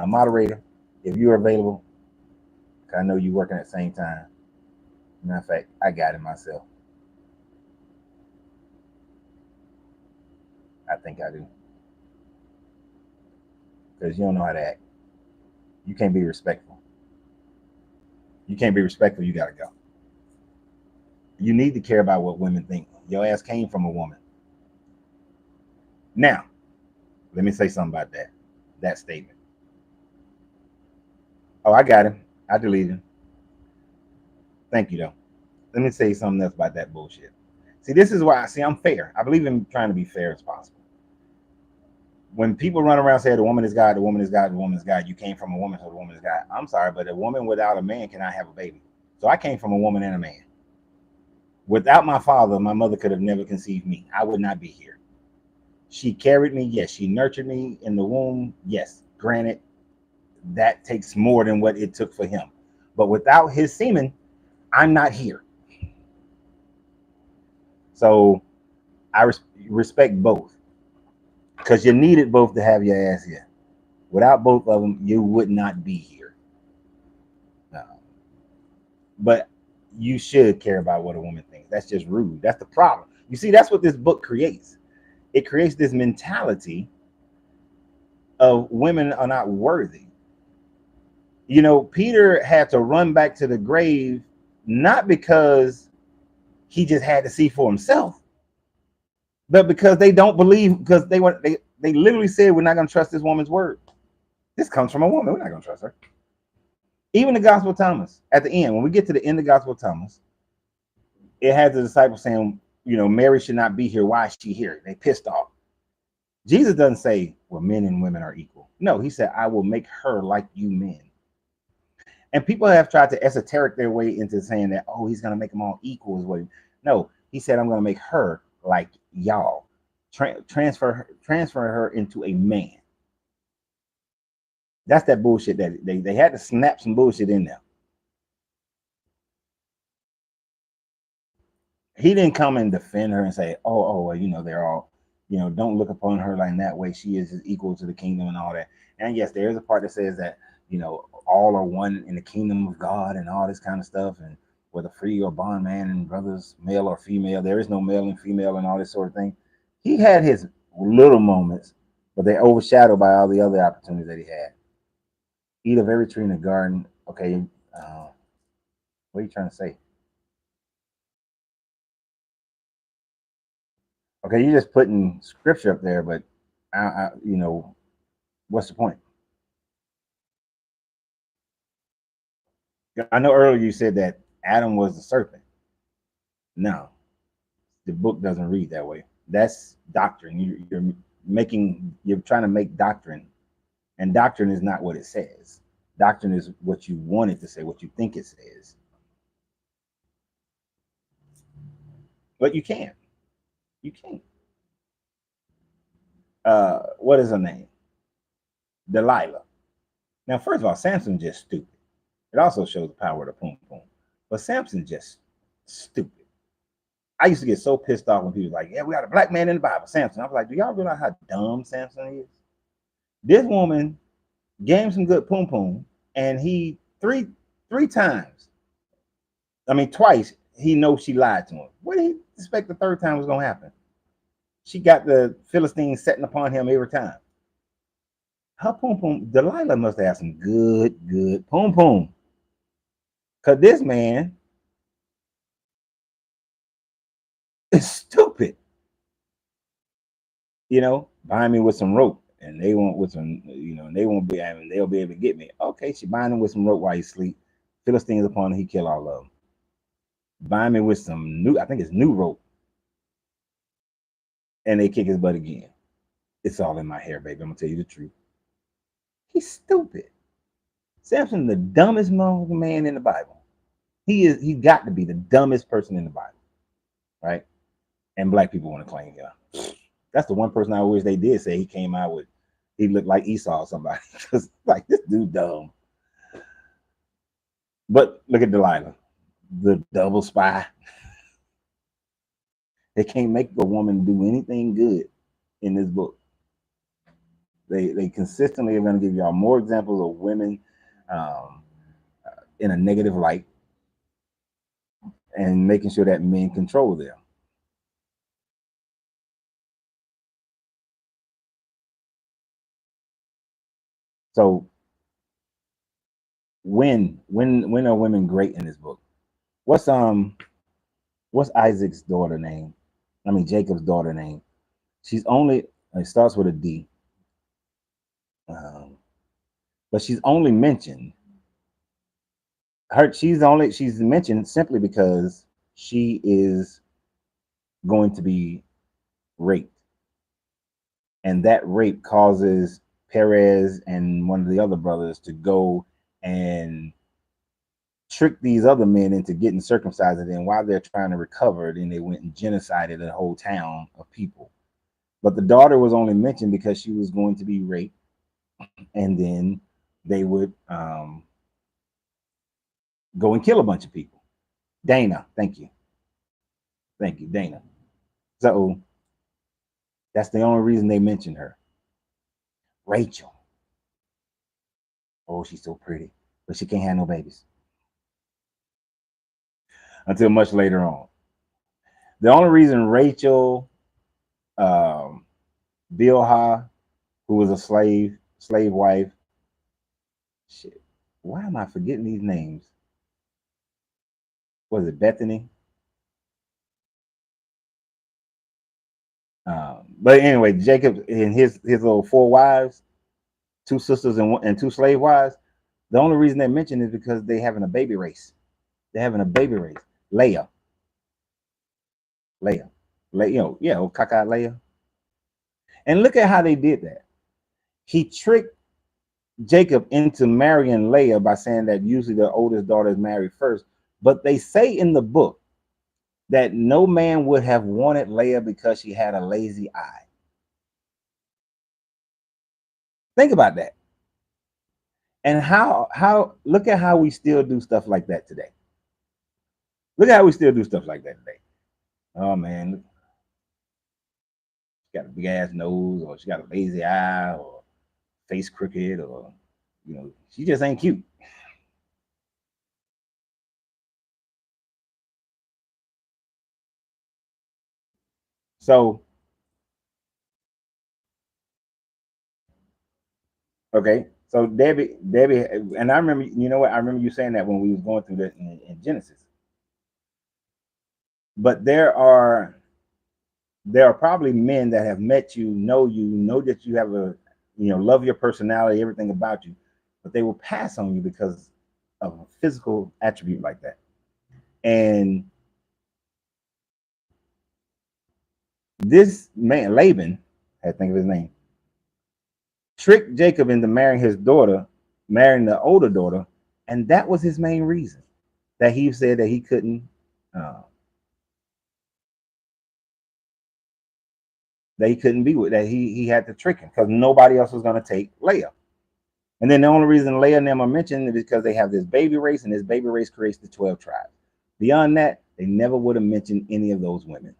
Moderator, if you're available, I know you're working at the same time. Matter of fact, I got it myself. I think I do. Because you don't know how to act. You can't be respectful. You can't be respectful, you gotta go. You need to care about what women think. Your ass came from a woman. Now, let me say something about that statement. Oh, I got him. I deleted him. Thank you, though. Let me say something else about that bullshit. See, this is why I'm fair. I believe in trying to be fair as possible. When people run around and say the woman is God, the woman is God, the woman is God, you came from a woman, so the woman is God. I'm sorry, but a woman without a man cannot have a baby. So I came from a woman and a man. Without my father, my mother could have never conceived me. I would not be here. She carried me, yes. She nurtured me in the womb, yes. Granted, that takes more than what it took for him. But without his semen, I'm not here. So I respect both, because you needed both to have your ass here. Without both of them, you would not be here. No. But you should care about what a woman thinks. That's just rude. That's the problem. You see, that's what this book creates. It creates this mentality of women are not worthy. You know, Peter had to run back to the grave, not because he just had to see for himself, but because they don't believe, because they literally said, we're not going to trust this woman's word. This comes from a woman. We're not going to trust her. Even the Gospel of Thomas, at the end, when we get to the end of the Gospel of Thomas, it has the disciples saying, you know, Mary should not be here. Why is she here? They pissed off. Jesus doesn't say, well, men and women are equal. No, he said, I will make her like you men. And people have tried to esoteric their way into saying that, oh, he's going to make them all equal. Is what no, he said, I'm going to make her like y'all. Transfer her into a man. That's that bullshit that they had to snap some bullshit in there. He didn't come and defend her and say, well, you know, they're all, you know, don't look upon her like that way. She is equal to the kingdom and all that. And yes, there is a part that says that, you know, all are one in the kingdom of God and all this kind of stuff. And whether free or bondman and brothers, male or female, there is no male and female and all this sort of thing. He had his little moments, but they're overshadowed by all the other opportunities that he had. Eat of every tree in the garden. Okay, what are you trying to say? Okay, you're just putting scripture up there, but you know, what's the point? I know earlier you said that Adam was the serpent. No, the book doesn't read that way. That's doctrine. You're trying to make doctrine, and doctrine is not what it says. Doctrine is what you want it to say, what you think it says. But you can't. You can't. What is her name? Delilah. Now, first of all, Samson's just stupid. It also shows the power of the poom poom. But Samson's just stupid. I used to get so pissed off when people were like, yeah, we got a black man in the Bible, Samson. I was like, do y'all realize how dumb Samson is? This woman gave him some good poom poom, and he three times, twice, he knows she lied to him. What did he expect the third time was going to happen? She got the Philistines setting upon him every time. Her poom poom, Delilah must have some good poom poom. Because this man is stupid. You know, bind me with some rope and they want with some, and they won't be, I mean, they'll be able to get me. Okay, she bind him with some rope while he sleep. Philistines upon him, he kill all of them. Bind me with some new, I think it's new rope, and they kick his butt again. It's all in my hair, baby. I'm gonna tell you the truth. He's stupid. Samson, the dumbest man in the Bible. He is. He got to be the dumbest person in the Bible, right? And black people want to claim him. That's the one person I wish they did say he came out with. He looked like Esau or somebody. Because like this dude dumb. But look at Delilah, the double spy. They can't make a woman do anything good in this book. They consistently are going to give y'all more examples of women um, in a negative light and making sure that men control them. So when are women great in this book? What's Isaac's daughter name? I mean Jacob's daughter name. She's only it starts with a D. But she's only mentioned she's mentioned simply because she is going to be raped. And that rape causes Perez and one of the other brothers to go and trick these other men into getting circumcised. And then while they're trying to recover, then they went and genocided a whole town of people. But the daughter was only mentioned because she was going to be raped, and then they would go and kill a bunch of people. Dana, thank you, Dana. So that's the only reason they mentioned her. Rachel, oh, she's so pretty, but she can't have no babies until much later on. The only reason Rachel, um, Bilhah, who was a slave wife, shit, why am I forgetting these names? Was it Bethany? But anyway, Jacob and his little four wives, two sisters and two slave wives. The only reason they mention is because they having a baby race. They're having a baby race. Leah, Leah, Kaka Leah. And look at how they did that. He tricked Jacob into marrying Leah by saying that usually the oldest daughter is married first. But they say in the book that no man would have wanted Leah because she had a lazy eye. Think about that. And how look at how we still do stuff like that today. Look at how we still do stuff like that today. Oh man, she got a big ass nose, or she got a lazy eye, or face crooked, or she just ain't cute. So okay, so Debbie, and I remember, you know what? I remember you saying that when we was going through that in Genesis. But there are probably men that have met you, know that you have a, love your personality, everything about you, but they will pass on you because of a physical attribute like that. And this man, Laban, I think of his name, tricked Jacob into marrying his daughter, marrying the older daughter, and that was his main reason that he said that he couldn't, uh, be with, that he had to trick him because nobody else was going to take Leah. And then the only reason Leah and them are mentioned is because they have this baby race, and this baby race creates the 12 tribes. Beyond that, they never would have mentioned any of those women.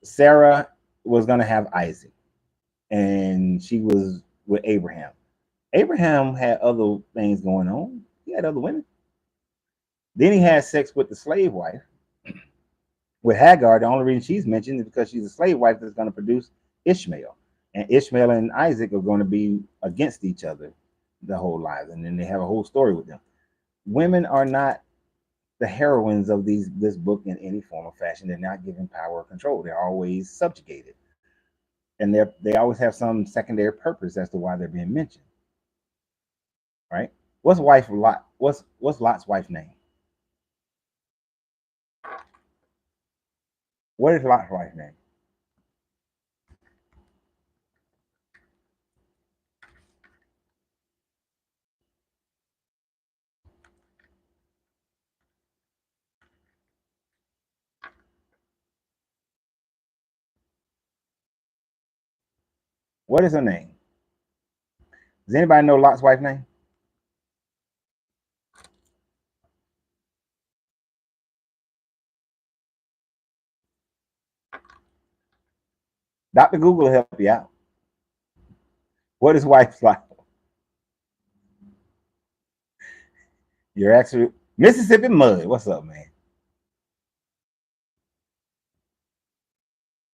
Sarah was going to have Isaac, and she was with Abraham. Abraham had other things going on. He had other women. Then he had sex with the slave wife, with Hagar. The only reason she's mentioned is because she's a slave wife that's going to produce Ishmael. And Ishmael and Isaac are going to be against each other the whole lives. And then they have a whole story with them. Women are not the heroines of this book in any form or fashion. They're not given power or control. They're always subjugated. and they always have some secondary purpose as to why they're being mentioned, right? What's wife Lot? What's Lot's wife's name? What is Lot's wife's name? What is her name? Does anybody know Lot's wife's name? Dr. Google will help you out. What is wife's like? You're actually Mississippi Mud. What's up, man?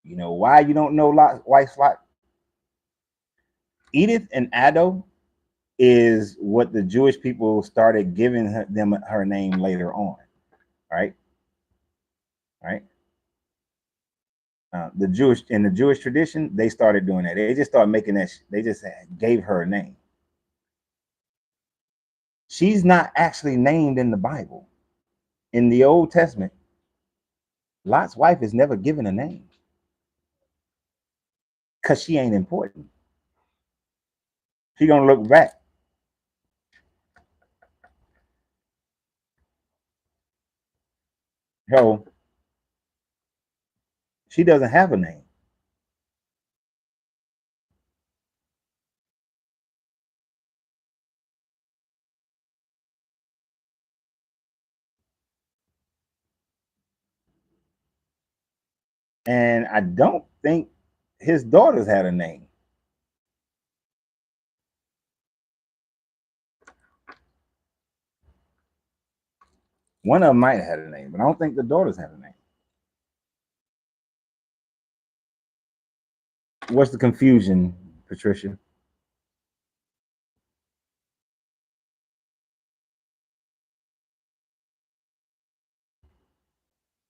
You know why you don't know Lot's wife's like? Edith and Ado is what the Jewish people started giving her name later on, right? Right. The Jewish tradition, they started doing that. They just started making that. They just gave her a name. She's not actually named in the Bible. In the Old Testament, Lot's wife is never given a name because she ain't important. She gonna look back. So she doesn't have a name. And I don't think his daughters had a name. One of them might have had a name, but I don't think the daughters had a name. What's the confusion, Patricia?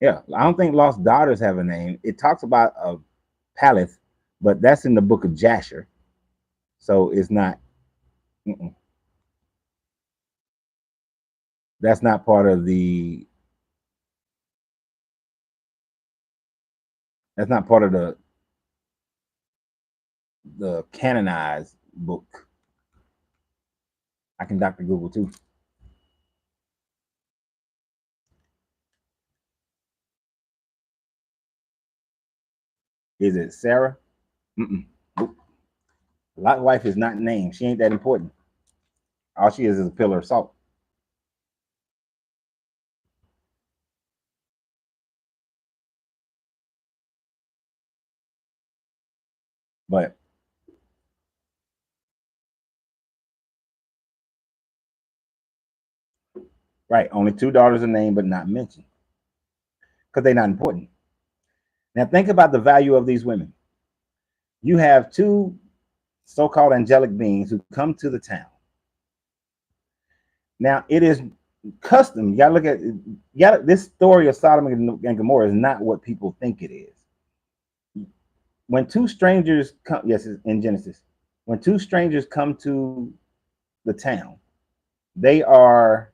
Yeah, I don't think lost daughters have a name. It talks about a palace, but that's in the book of Jasher, so it's not. Mm-mm. That's not part of the. That's not part of the canonized book. I can Dr. Google too. Is it Sarah? Mm-mm. Nope. Lot wife is not named. She ain't that important. All she is a pillar of salt. But right, only two daughters are named but not mentioned because they're not important. Now think about the value of these women. You have two so-called angelic beings who come to the town. Now it is custom. You gotta look at this story of Sodom and Gomorrah is not what people think it is. When two strangers come, yes, in Genesis, when two strangers come to the town, they are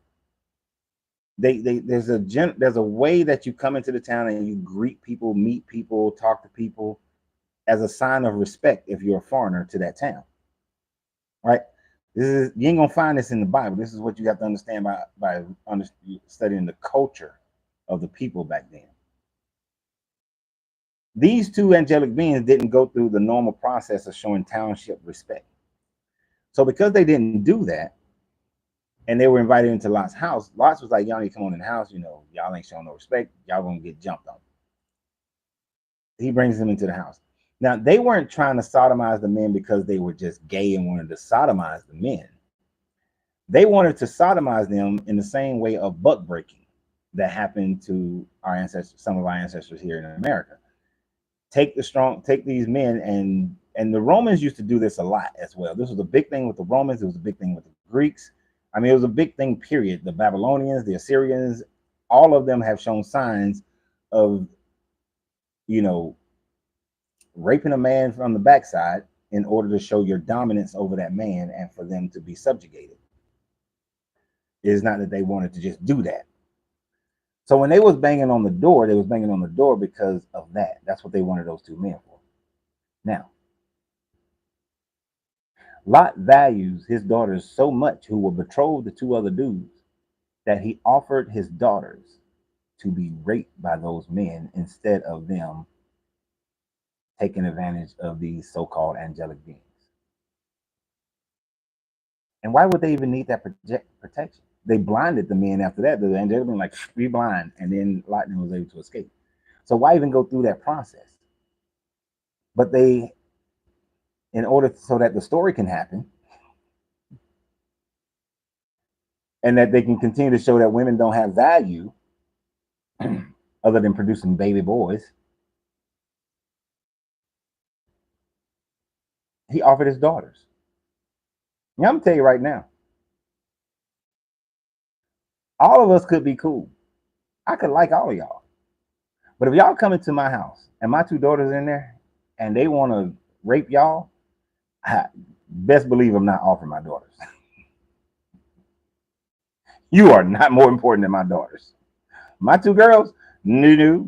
there's a way that you come into the town and you greet people, meet people, talk to people as a sign of respect if you're a foreigner to that town, right? This is you ain't gonna find this in the Bible. This is what you have to understand by studying the culture of the people back then. These two angelic beings didn't go through the normal process of showing township respect. So because they didn't do that, and they were invited into Lot's house, Lot was like, y'all need to come on in the house, y'all ain't showing no respect, y'all gonna get jumped on. He brings them into the house. Now, they weren't trying to sodomize the men because they were just gay and wanted to sodomize the men. They wanted to sodomize them in the same way of buck breaking that happened to our ancestors, some of our ancestors here in America. Take these men, and the Romans used to do this a lot as well. This was a big thing with the Romans. It was a big thing with the Greeks. I mean, it was a big thing, period. The Babylonians, the Assyrians, all of them have shown signs of, raping a man from the backside in order to show your dominance over that man and for them to be subjugated. It is not that they wanted to just do that. So when they was banging on the door, they was banging on the door because of that. That's what they wanted those two men for. Now, Lot values his daughters so much, who were betrothed to two other dudes, that he offered his daughters to be raped by those men instead of them taking advantage of these so-called angelic beings. And why would they even need that protection? They blinded the men after that. The angelic being like, be blind, and then Lightning was able to escape. So why even go through that process? But they, in order so that the story can happen, and that they can continue to show that women don't have value other than producing baby boys, he offered his daughters. Yeah, I'm gonna tell you right now, all of us could be cool. I could like all of y'all. But if y'all come into my house and my two daughters in there and they want to rape y'all, best believe I'm not offering my daughters. You are not more important than my daughters. My two girls, no.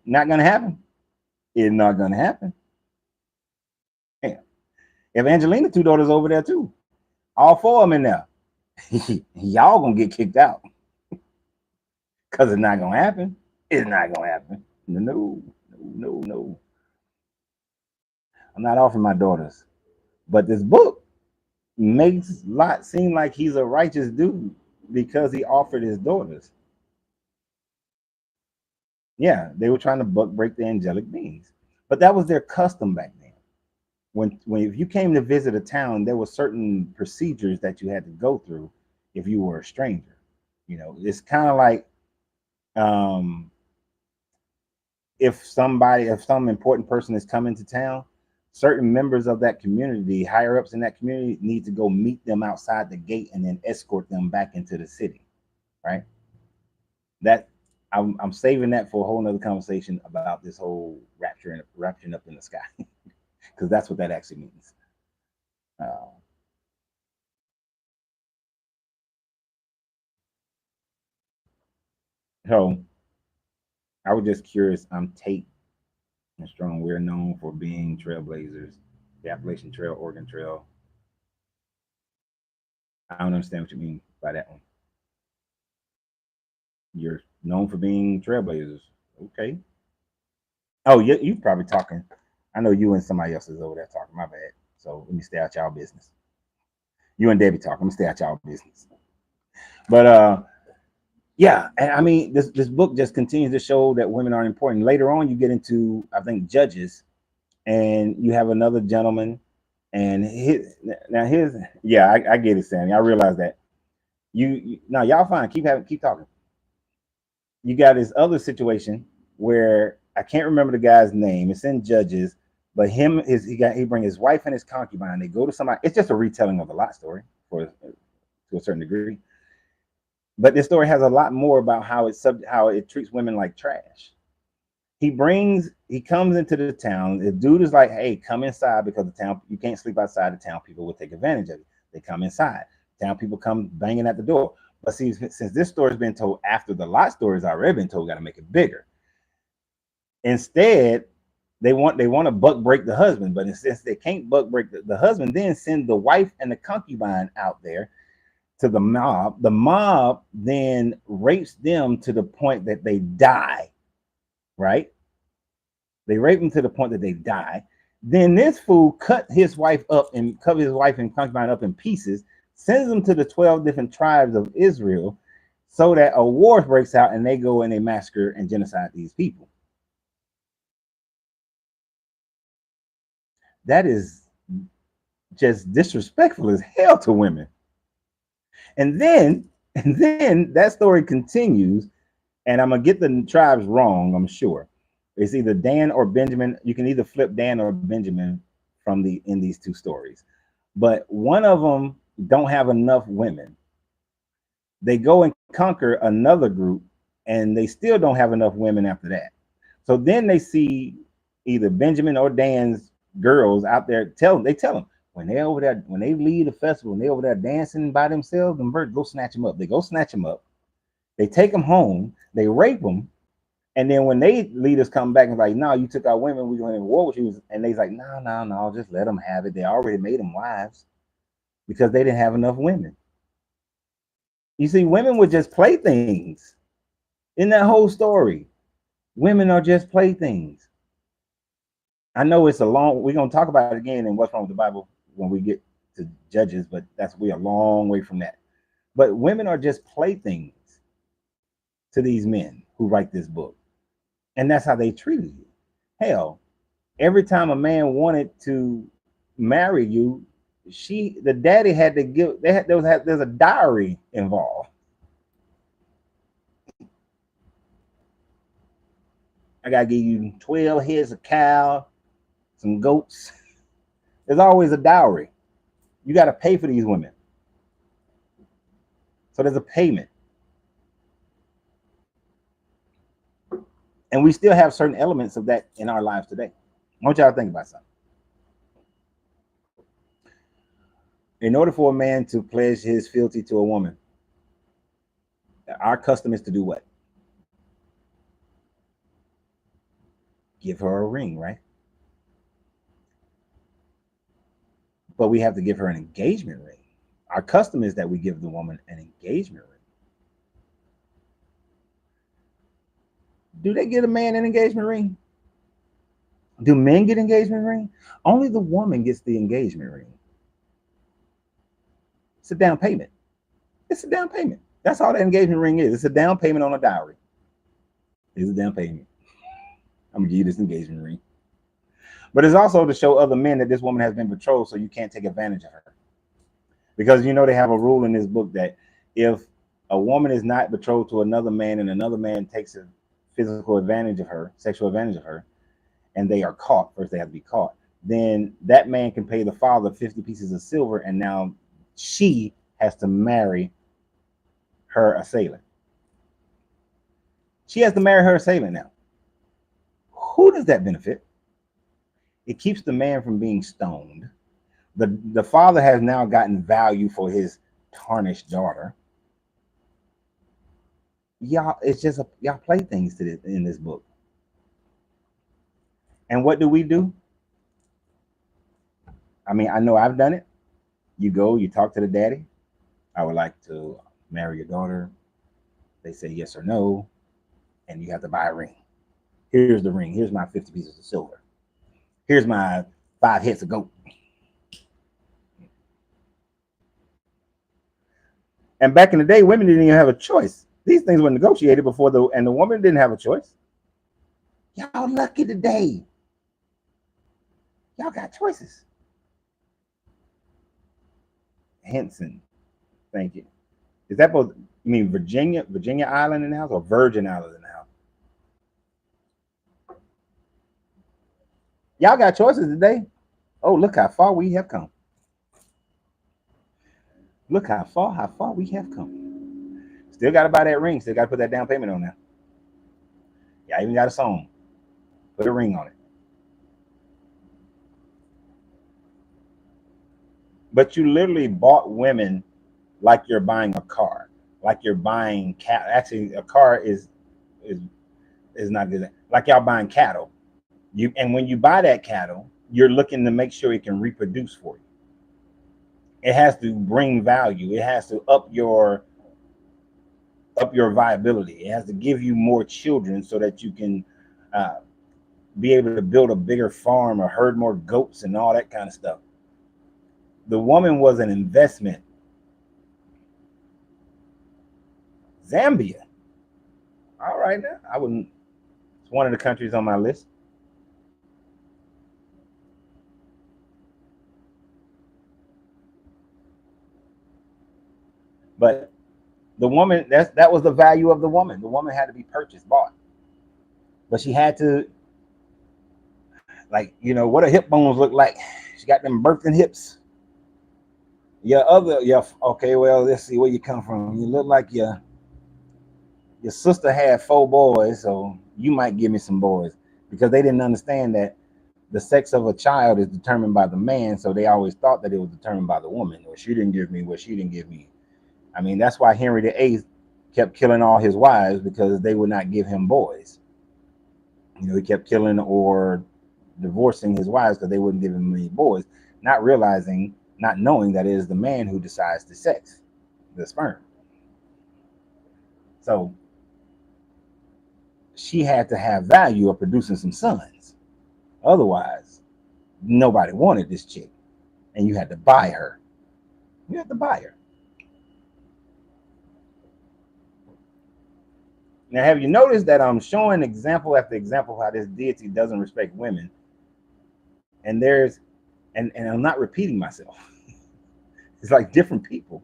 Not gonna happen. It's not gonna happen. Yeah. If Angelina two daughters over there too, all four of them in there, y'all gonna get kicked out because it's not gonna happen. It's not gonna happen. No. I'm not offering my daughters, but this book makes Lot seem like he's a righteous dude because he offered his daughters. Yeah, they were trying to break the angelic beings, but that was their custom back then. When if you came to visit a town, there were certain procedures that you had to go through if you were a stranger. You know, it's kind of like if some important person is coming to town, certain members of that community, higher ups in that community, need to go meet them outside the gate and then escort them back into the city, right? That I'm saving that for a whole nother conversation about this whole rapturing up in the sky, because that's what that actually means. So I was just curious. I'm Tate and Strong. We're known for being trailblazers. The Appalachian Trail, Oregon Trail. I don't understand what you mean by that one. You're known for being trailblazers. Okay. Oh, you probably talking. I know you and somebody else is over there talking. My bad. So let me stay out y'all business. You and Debbie talking. Let me stay out y'all business. But yeah, and I mean this book just continues to show that women are important. Later on, you get into, I think, Judges, and you have another gentleman, and his yeah, I get it, Sandy. I realize that. You now y'all fine. Keep talking. You got this other situation where I can't remember the guy's name. It's in Judges, but he bring his wife and his concubine. They go to somebody. It's just a retelling of the Lot story to a certain degree, but this story has a lot more about how it treats women like trash. He comes into the town. The dude is like, "Hey, come inside because the town, you can't sleep outside. The town people will take advantage of you." They come inside. Town people come banging at the door. But see, since this story's been told after the Lot story's already been told, got to make it bigger. Instead, they want to buck break the husband, but since they can't buck break the husband, then send the wife and the concubine out there to the mob. The mob then rapes them to the point that they die, right? They rape them to the point that they die. Then this fool cut his wife and concubine up in pieces, sends them to the 12 different tribes of Israel so that a war breaks out and they go and they massacre and genocide these people. That is just disrespectful as hell to women. And then that story continues, and I'm gonna get the tribes wrong, I'm sure. It's either Dan or Benjamin. You can either flip Dan or Benjamin in these two stories, but one of them don't have enough women. They go and conquer another group, and they still don't have enough women after that. So then they see either Benjamin or Dan's girls out there. Tell them when they over there, when they leave the festival, when they over there dancing by themselves, them birds go snatch them up. They go snatch them up. They take them home. They rape them. And then when they leaders come back and like, no, you took our women, we going to war with you. And they's like, no, just let them have it. They already made them wives because they didn't have enough women. You see, women were just playthings in that whole story. Women are just playthings. I know it's a long, we're going to talk about it again in What's Wrong with the Bible when we get to Judges, but we're a long way from that. But women are just playthings to these men who write this book. And that's how they treated you. Hell, every time a man wanted to marry you, the daddy had to give, there's a dowry involved. I gotta give you 12 heads of cow, some goats. There's always a dowry. You got to pay for these women. So there's a payment. And we still have certain elements of that in our lives today. I want y'all to think about something. In order for a man to pledge his fealty to a woman, our custom is to do what? Give her a ring, right? But we have to give her an engagement ring. Our custom is that we give the woman an engagement ring. Do they get a man an engagement ring? Do men get engagement ring? Only the woman gets the engagement ring. It's a down payment. It's a down payment. That's all the engagement ring is. It's a down payment on a dowry. It's a down payment. I'm gonna give you this engagement ring. But it's also to show other men that this woman has been betrothed, so you can't take advantage of her. Because you know they have a rule in this book that if a woman is not betrothed to another man and another man takes a physical advantage of her, sexual advantage of her, and they are caught, first they have to be caught, then that man can pay the father 50 pieces of silver, and now she has to marry her assailant. She has to marry her assailant now. Who does that benefit? It keeps the man from being stoned. The father has now gotten value for his tarnished daughter. Y'all, it's just y'all play things to this in this book. And what do? I mean, I know I've done it. You go, you talk to the daddy. I would like to marry your daughter. They say yes or no, and you have to buy a ring. Here's the ring. Here's my 50 pieces of silver. Here's my 5 heads of goat. And back in the day, women didn't even have a choice. These things were negotiated before the woman didn't have a choice. Y'all lucky today. Y'all got choices. Henson, thank you. Is that both? You mean Virginia Island in the house, or Virgin Island in the house? Y'all got choices today. Oh, look how far we have come. Look how far we have come. Still got to buy that ring. Still got to put that down payment on there. Y'all even got a song. Put a ring on it. But you literally bought women like you're buying a car, like you're buying cat. Actually, a car is not good. Like y'all buying cattle. And when you buy that cattle, you're looking to make sure it can reproduce for you. It has to bring value. It has to up your viability. It has to give you more children so that you can be able to build a bigger farm or herd more goats and all that kind of stuff. The woman was an investment. Zambia. All right, now I wouldn't. It's one of the countries on my list. But the woman, that was the value of the woman. The woman had to be purchased, bought. But she had to, like, you know, what her hip bones look like. She got them birthing hips. Okay, well, let's see where you come from. You look like your sister had 4 boys, so you might give me some boys, because they didn't understand that the sex of a child is determined by the man, so they always thought that it was determined by the woman. Or she didn't give me what she didn't give me. I mean, that's why Henry VIII kept killing all his wives, because they would not give him boys. You know, he kept killing or divorcing his wives because they wouldn't give him any boys, not realizing, not knowing that it is the man who decides the sex, the sperm. So she had to have value of producing some sons. Otherwise, nobody wanted this chick, and you had to buy her. You had to buy her. Now, have you noticed that I'm showing example after example how this deity doesn't respect women? And and I'm not repeating myself. It's like different people.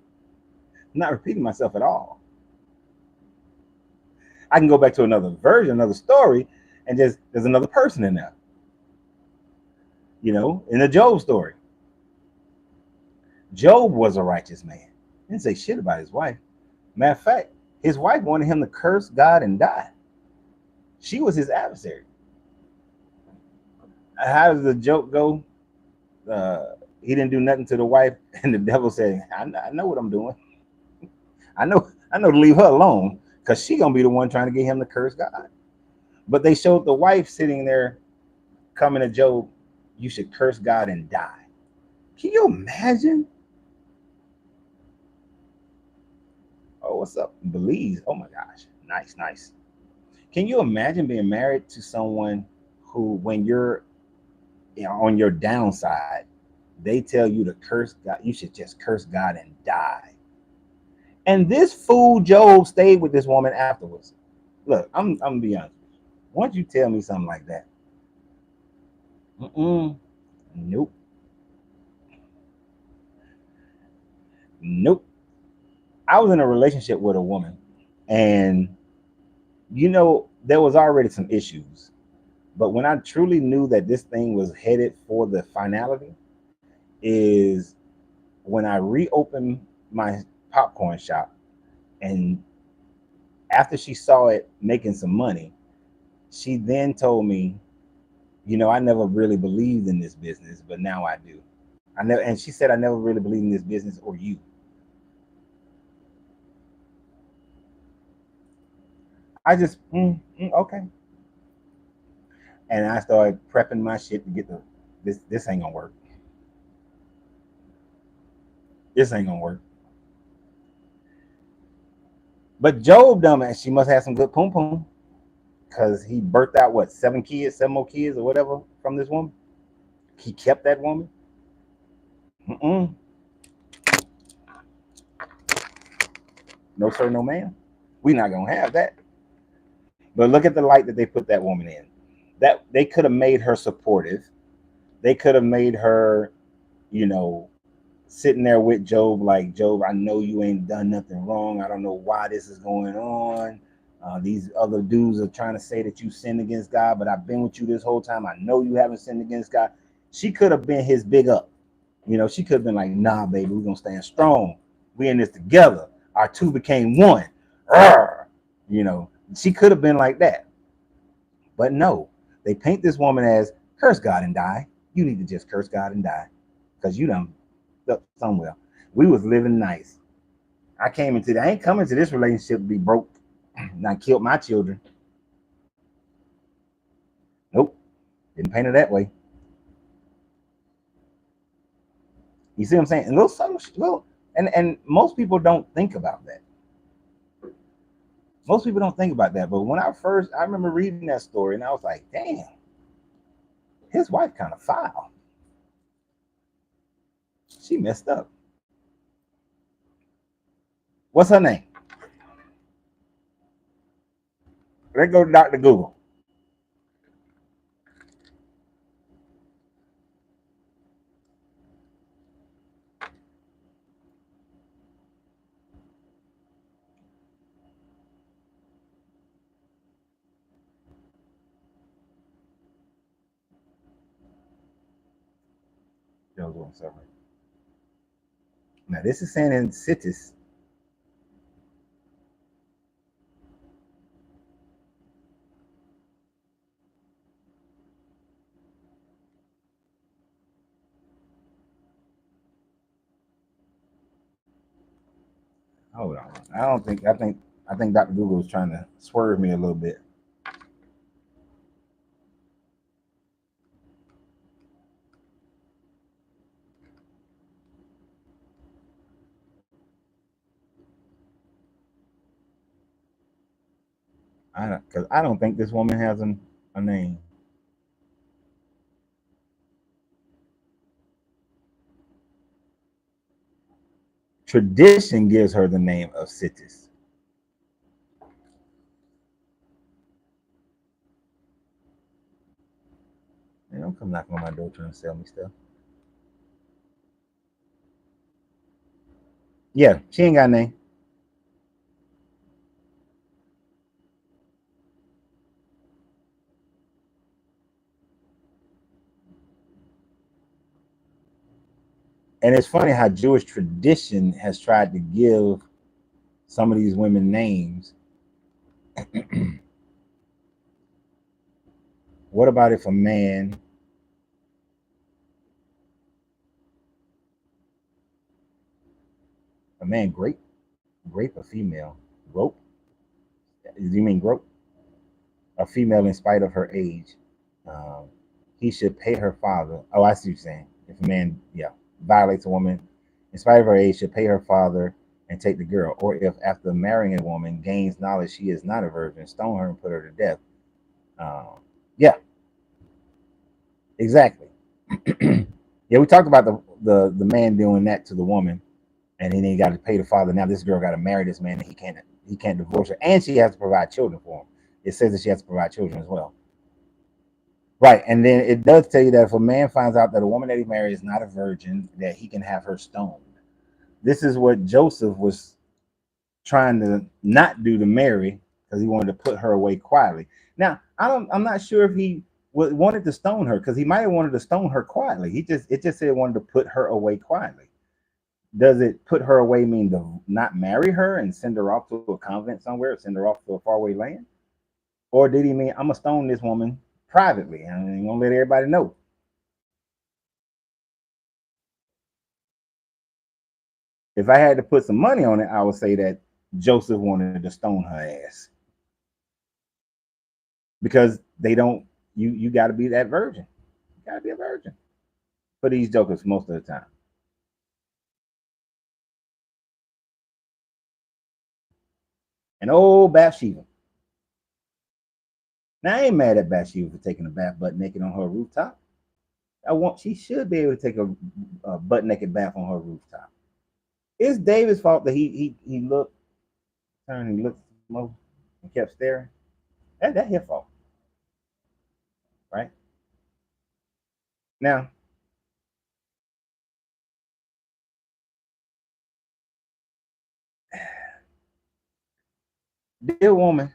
I'm not repeating myself at all. I can go back to another version, another story, and just there's another person in there. You know, in the Job story, Job was a righteous man. He didn't say shit about his wife. Matter of fact, his wife wanted him to curse God and die. She was his adversary. How does the joke go? He didn't do nothing to the wife, and the devil said, I know what I'm doing. I know to leave her alone, because she gonna be the one trying to get him to curse God. But they showed the wife sitting there coming to Job, you should curse God and die. Can you imagine? Oh, what's up? Belize. Oh my gosh. Nice, nice. Can you imagine being married to someone who, when you're, you know, on your downside, they tell you to curse God? You should just curse God and die. And this fool Job stayed with this woman afterwards. Look, I'm gonna be honest. Once you tell me something like that, nope, nope. I was in a relationship with a woman, and you know, there was already some issues. But when I truly knew that this thing was headed for the finality, is when I reopened my popcorn shop, and after she saw it making some money, she then told me, you know, I never really believed in this business, but now I do. I never, and she said, I never really believed in this business or you. I just, okay. And I started prepping my shit to get this ain't gonna work. This ain't gonna work. But Job, dumbass, she must have some good poom poom, because he birthed out what, 7 kids, 7 more kids or whatever from this woman. He kept that woman. Mm-mm. No sir, no ma'am. We not gonna have that. But look at the light that they put that woman in. That they could have made her supportive. They could have made her, you know, sitting there with Job, like, Job, I know you ain't done nothing wrong. I don't know why this is going on. These other dudes are trying to say that you sinned against God, but I've been with you this whole time. I know you haven't sinned against God. She could have been his big up. You know, she could have been like, nah, baby, we're gonna stand strong. We in this together. Our two became one. Arrgh. You know, she could have been like that. But no, they paint this woman as curse God and die. You need to just curse God and die, because you done somewhere. We was living nice. I ain't coming to this relationship to be broke. And I killed my children. Nope. Didn't paint it that way. You see what I'm saying? And little subtle, and most people don't think about that. Most people don't think about that. But when I remember reading that story, and I was like, damn, his wife kind of foul. She messed up. What's her name? Let's go to Dr. Google. Now this is saying in Citis. Hold on. I think Dr. Google is trying to swerve me a little bit. Because I don't think this woman has a name. Tradition gives her the name of Citis. Man, don't come knocking on my door trying to sell me stuff. Yeah, she ain't got a name. And it's funny how Jewish tradition has tried to give some of these women names. What about if a man grape a female rope? Do you mean grope a female in spite of her age? Um, he should pay her father. Oh, I see what you're saying. If a man, yeah, violates a woman in spite of her age, should pay her father and take the girl. Or if after marrying a woman gains knowledge she is not a virgin, stone her and put her to death. Yeah, exactly. Yeah, we talked about the man doing that to the woman, and then he got to pay the father. Now this girl got to marry this man, and he can't divorce her, and she has to provide children for him. It says that she has to provide children as well. Right, and then it does tell you that if a man finds out that a woman that he married is not a virgin, that he can have her stoned. This is what Joseph was trying to not do to Mary because he wanted to put her away quietly. Now, I'm not sure if he wanted to stone her because he might have wanted to stone her quietly. It just said wanted to put her away quietly. Does it put her away mean to not marry her and send her off to a convent somewhere, or send her off to a faraway land? Or did he mean I'm gonna stone this woman privately and I'm gonna let everybody know? If I had to put some money on it, I would say that Joseph wanted to stone her ass because they don't. You got to be that virgin. You got to be a virgin for these jokers most of the time. And old Bathsheba. Now I ain't mad at Bathsheba for taking a bath butt naked on her rooftop. She should be able to take a butt naked bath on her rooftop. It's David's fault that he looked, turned, he looked slow and kept staring. That's his fault, right? Now, dear woman,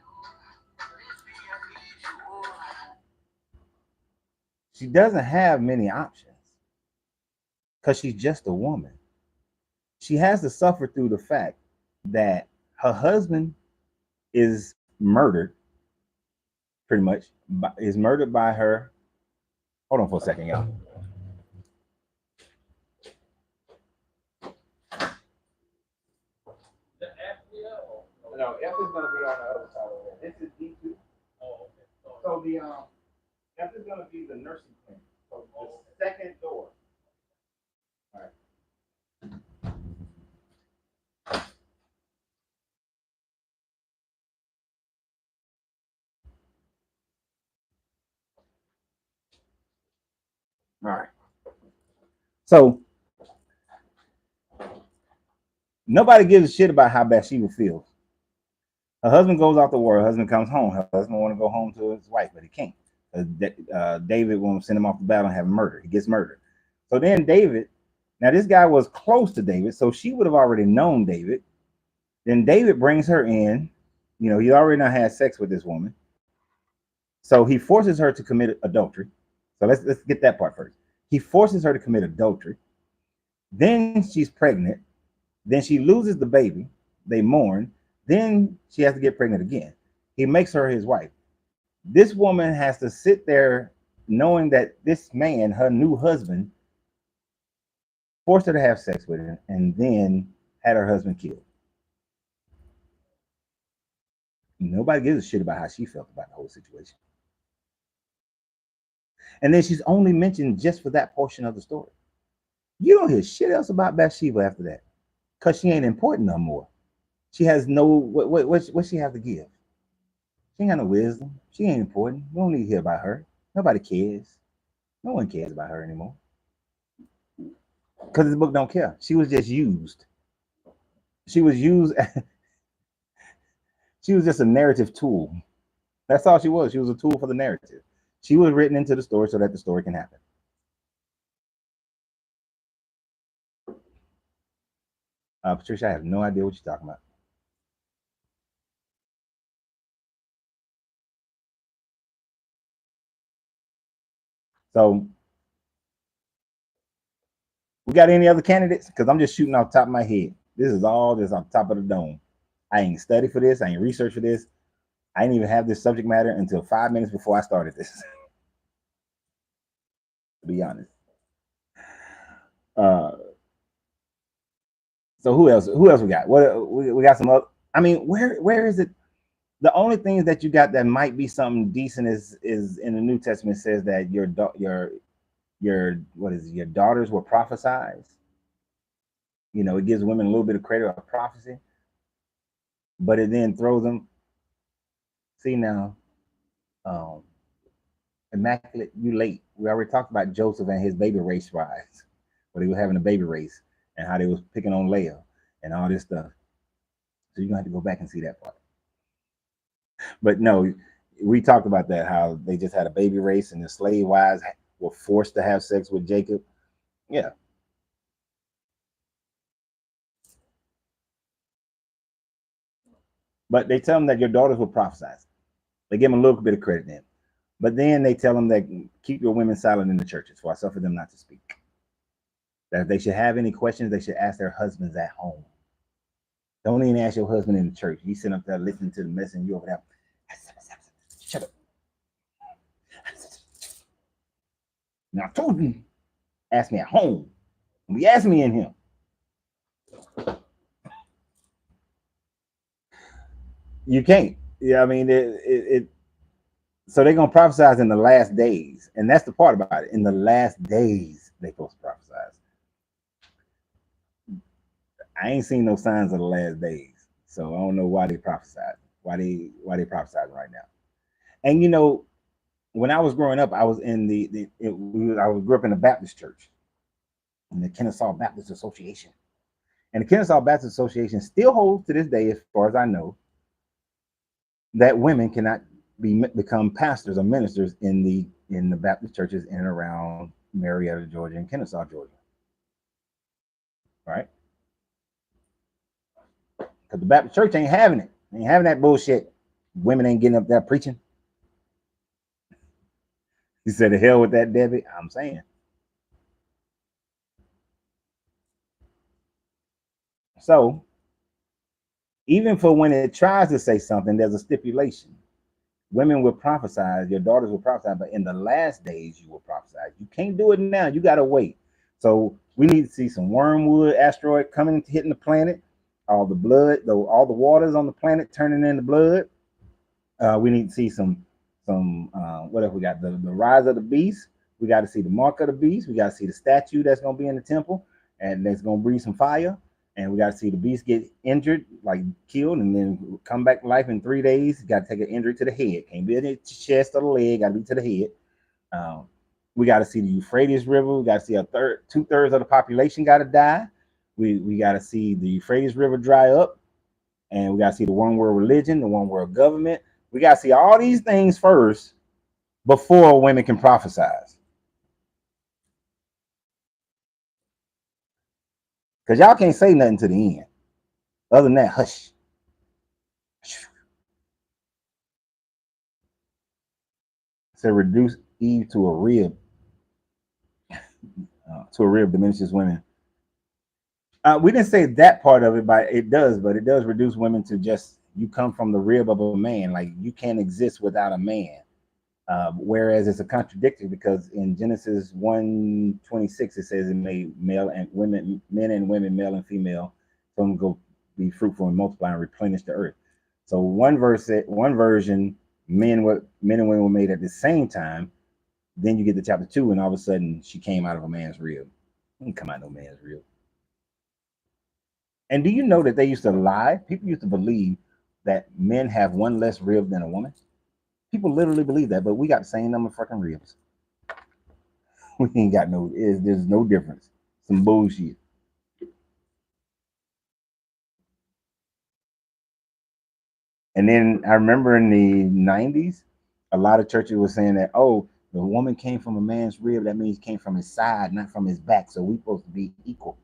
she doesn't have many options because she's just a woman. She has to suffer through the fact that her husband is murdered, pretty much, is murdered by her. Hold on for a second, y'all. No, F is going to be on the other side of there. This is D2. Oh, okay. So the F is going to be the nursing clinic. So the second door. All right. All right. So nobody gives a shit about how Bathsheba feels. Her husband goes off to war. Her husband comes home. Her husband want to go home to his wife, but he can't. David won't send him off the battle and have him murdered. He gets murdered. So then David, now this guy was close to David, so she would have already known David. Then David brings her in. You know, he already now had sex with this woman. So he forces her to commit adultery. So let's get that part first. He forces her to commit adultery. Then she's pregnant. Then she loses the baby. They mourn. Then she has to get pregnant again. He makes her his wife. This woman has to sit there knowing that this man, her new husband, forced her to have sex with him and then had her husband killed. Nobody gives a shit about how she felt about the whole situation. And then she's only mentioned just for that portion of the story. You don't hear shit else about Bathsheba after that, because she ain't important no more. She has no what she have to give. She ain't got no wisdom. She ain't important. We don't need to hear about her. Nobody cares. No one cares about her anymore. Because this book don't care. She was just used. She was used. She was just a narrative tool. That's all she was. She was a tool for the narrative. She was written into the story so that the story can happen. Patricia, I have no idea what you're talking about. So, we got any other candidates? Because I'm just shooting off the top of my head. This is all just on top of the dome. I ain't studied for this. I ain't researched for this. I didn't even have this subject matter until 5 minutes before I started this. To be honest. So who else? Who else we got? What we got some other. I mean, where is it? The only things that you got that might be something decent is in the New Testament says that your what is it, your daughters were prophesied. You know, it gives women a little bit of credit of prophecy, but it then throws them. See now, um, immaculate, you late. We already talked about Joseph and his baby race rise, where they were having a baby race and how they was picking on Leah and all this stuff. So you're gonna have to go back and see that part. But no, we talked about that, how they just had a baby race and the slave wives were forced to have sex with Jacob. Yeah. But they tell them that your daughters will prophesy. They give them a little bit of credit then. But then they tell them that keep your women silent in the churches, for I suffer them not to speak. That if they should have any questions, they should ask their husbands at home. Don't even ask your husband in the church. He's sitting up there listening to the mess and you over there. Shut up. Now I told you, ask me at home. We ask me in here. You can't. Yeah, I mean, so they're gonna prophesize in the last days, and that's the part about it. In the last days, they're supposed to prophesy. I ain't seen no signs of the last days, so I don't know why they prophesied. Why they prophesizing right now? And you know, when I was growing up, I was in I grew up in a Baptist church, in the Kennesaw Baptist Association, and the Kennesaw Baptist Association still holds to this day, as far as I know, that women cannot become pastors or ministers in the Baptist churches in and around Marietta, Georgia, and Kennesaw, Georgia. Right? Because the Baptist church ain't having it. Ain't having that bullshit. Women ain't getting up there preaching. He said, "The hell with that, Debbie." I'm saying. So, even for when it tries to say something, there's a stipulation. Women will prophesy, your daughters will prophesy, but in the last days you will prophesy. You can't do it now. You got to wait. So we need to see some wormwood asteroid coming hitting the planet, all the blood, all the waters on the planet turning into blood. We need to see some what else we got? The rise of the beast. We got to see the mark of the beast. We got to see the statue that's going to be in the temple, and that's going to breathe some fire. And we got to see the beast get injured, like killed, and then come back to life in 3 days. Got to take an injury to the head. Can't be in the chest or the leg. Got to be to the head. We got to see the Euphrates River. We got to see 2/3 of the population got to die. We got to see the Euphrates River dry up, and we got to see the one world religion, the one world government. We got to see all these things first before women can prophesize. Because y'all can't say nothing to the end. Other than that, hush. So reduce Eve to a rib. To a rib diminishes women. We didn't say that part of it, but it does reduce women to just you come from the rib of a man. Like you can't exist without a man. Whereas it's a contradiction because in Genesis 1:26 it says it made male and women, men and women, male and female, so them go be fruitful and multiply and replenish the earth. So one version, men and women were made at the same time. Then you get to chapter 2, and all of a sudden she came out of a man's rib. She didn't come out of no man's rib. And do you know that they used to lie? People used to believe that men have one less rib than a woman. People literally believe that, but we got the same number of fucking ribs. We ain't got there's no difference. Some bullshit. And then I remember in the 90s, a lot of churches were saying that, oh, the woman came from a man's rib, that means came from his side, not from his back. So we supposed to be equal.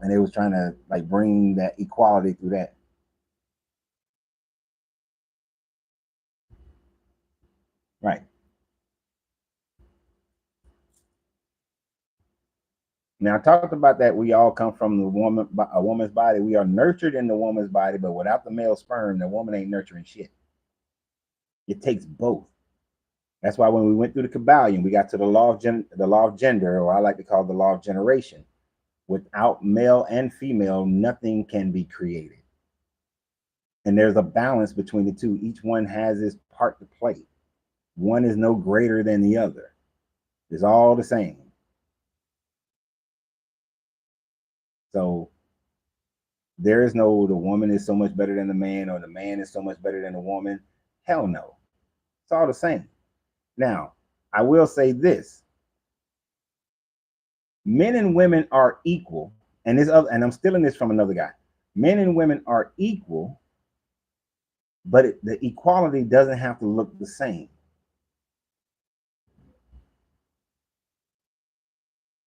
And they was trying to like bring that equality through that. Right. Now I talked about that we all come from a woman's body. We are nurtured in the woman's body, but without the male sperm, the woman ain't nurturing shit. It takes both. That's why when we went through the Kabbalion, we got to the law of gender, or I like to call it the law of generation. Without male and female, nothing can be created. And there's a balance between the two. Each one has its part to play. One is no greater than the other. It's all the same. So there is no the woman is so much better than the man, or the man is so much better than the woman. Hell no. It's all the same. Now, I will say this. Men and women are equal, and I'm stealing this from another guy. Men and women are equal, but the equality doesn't have to look the same.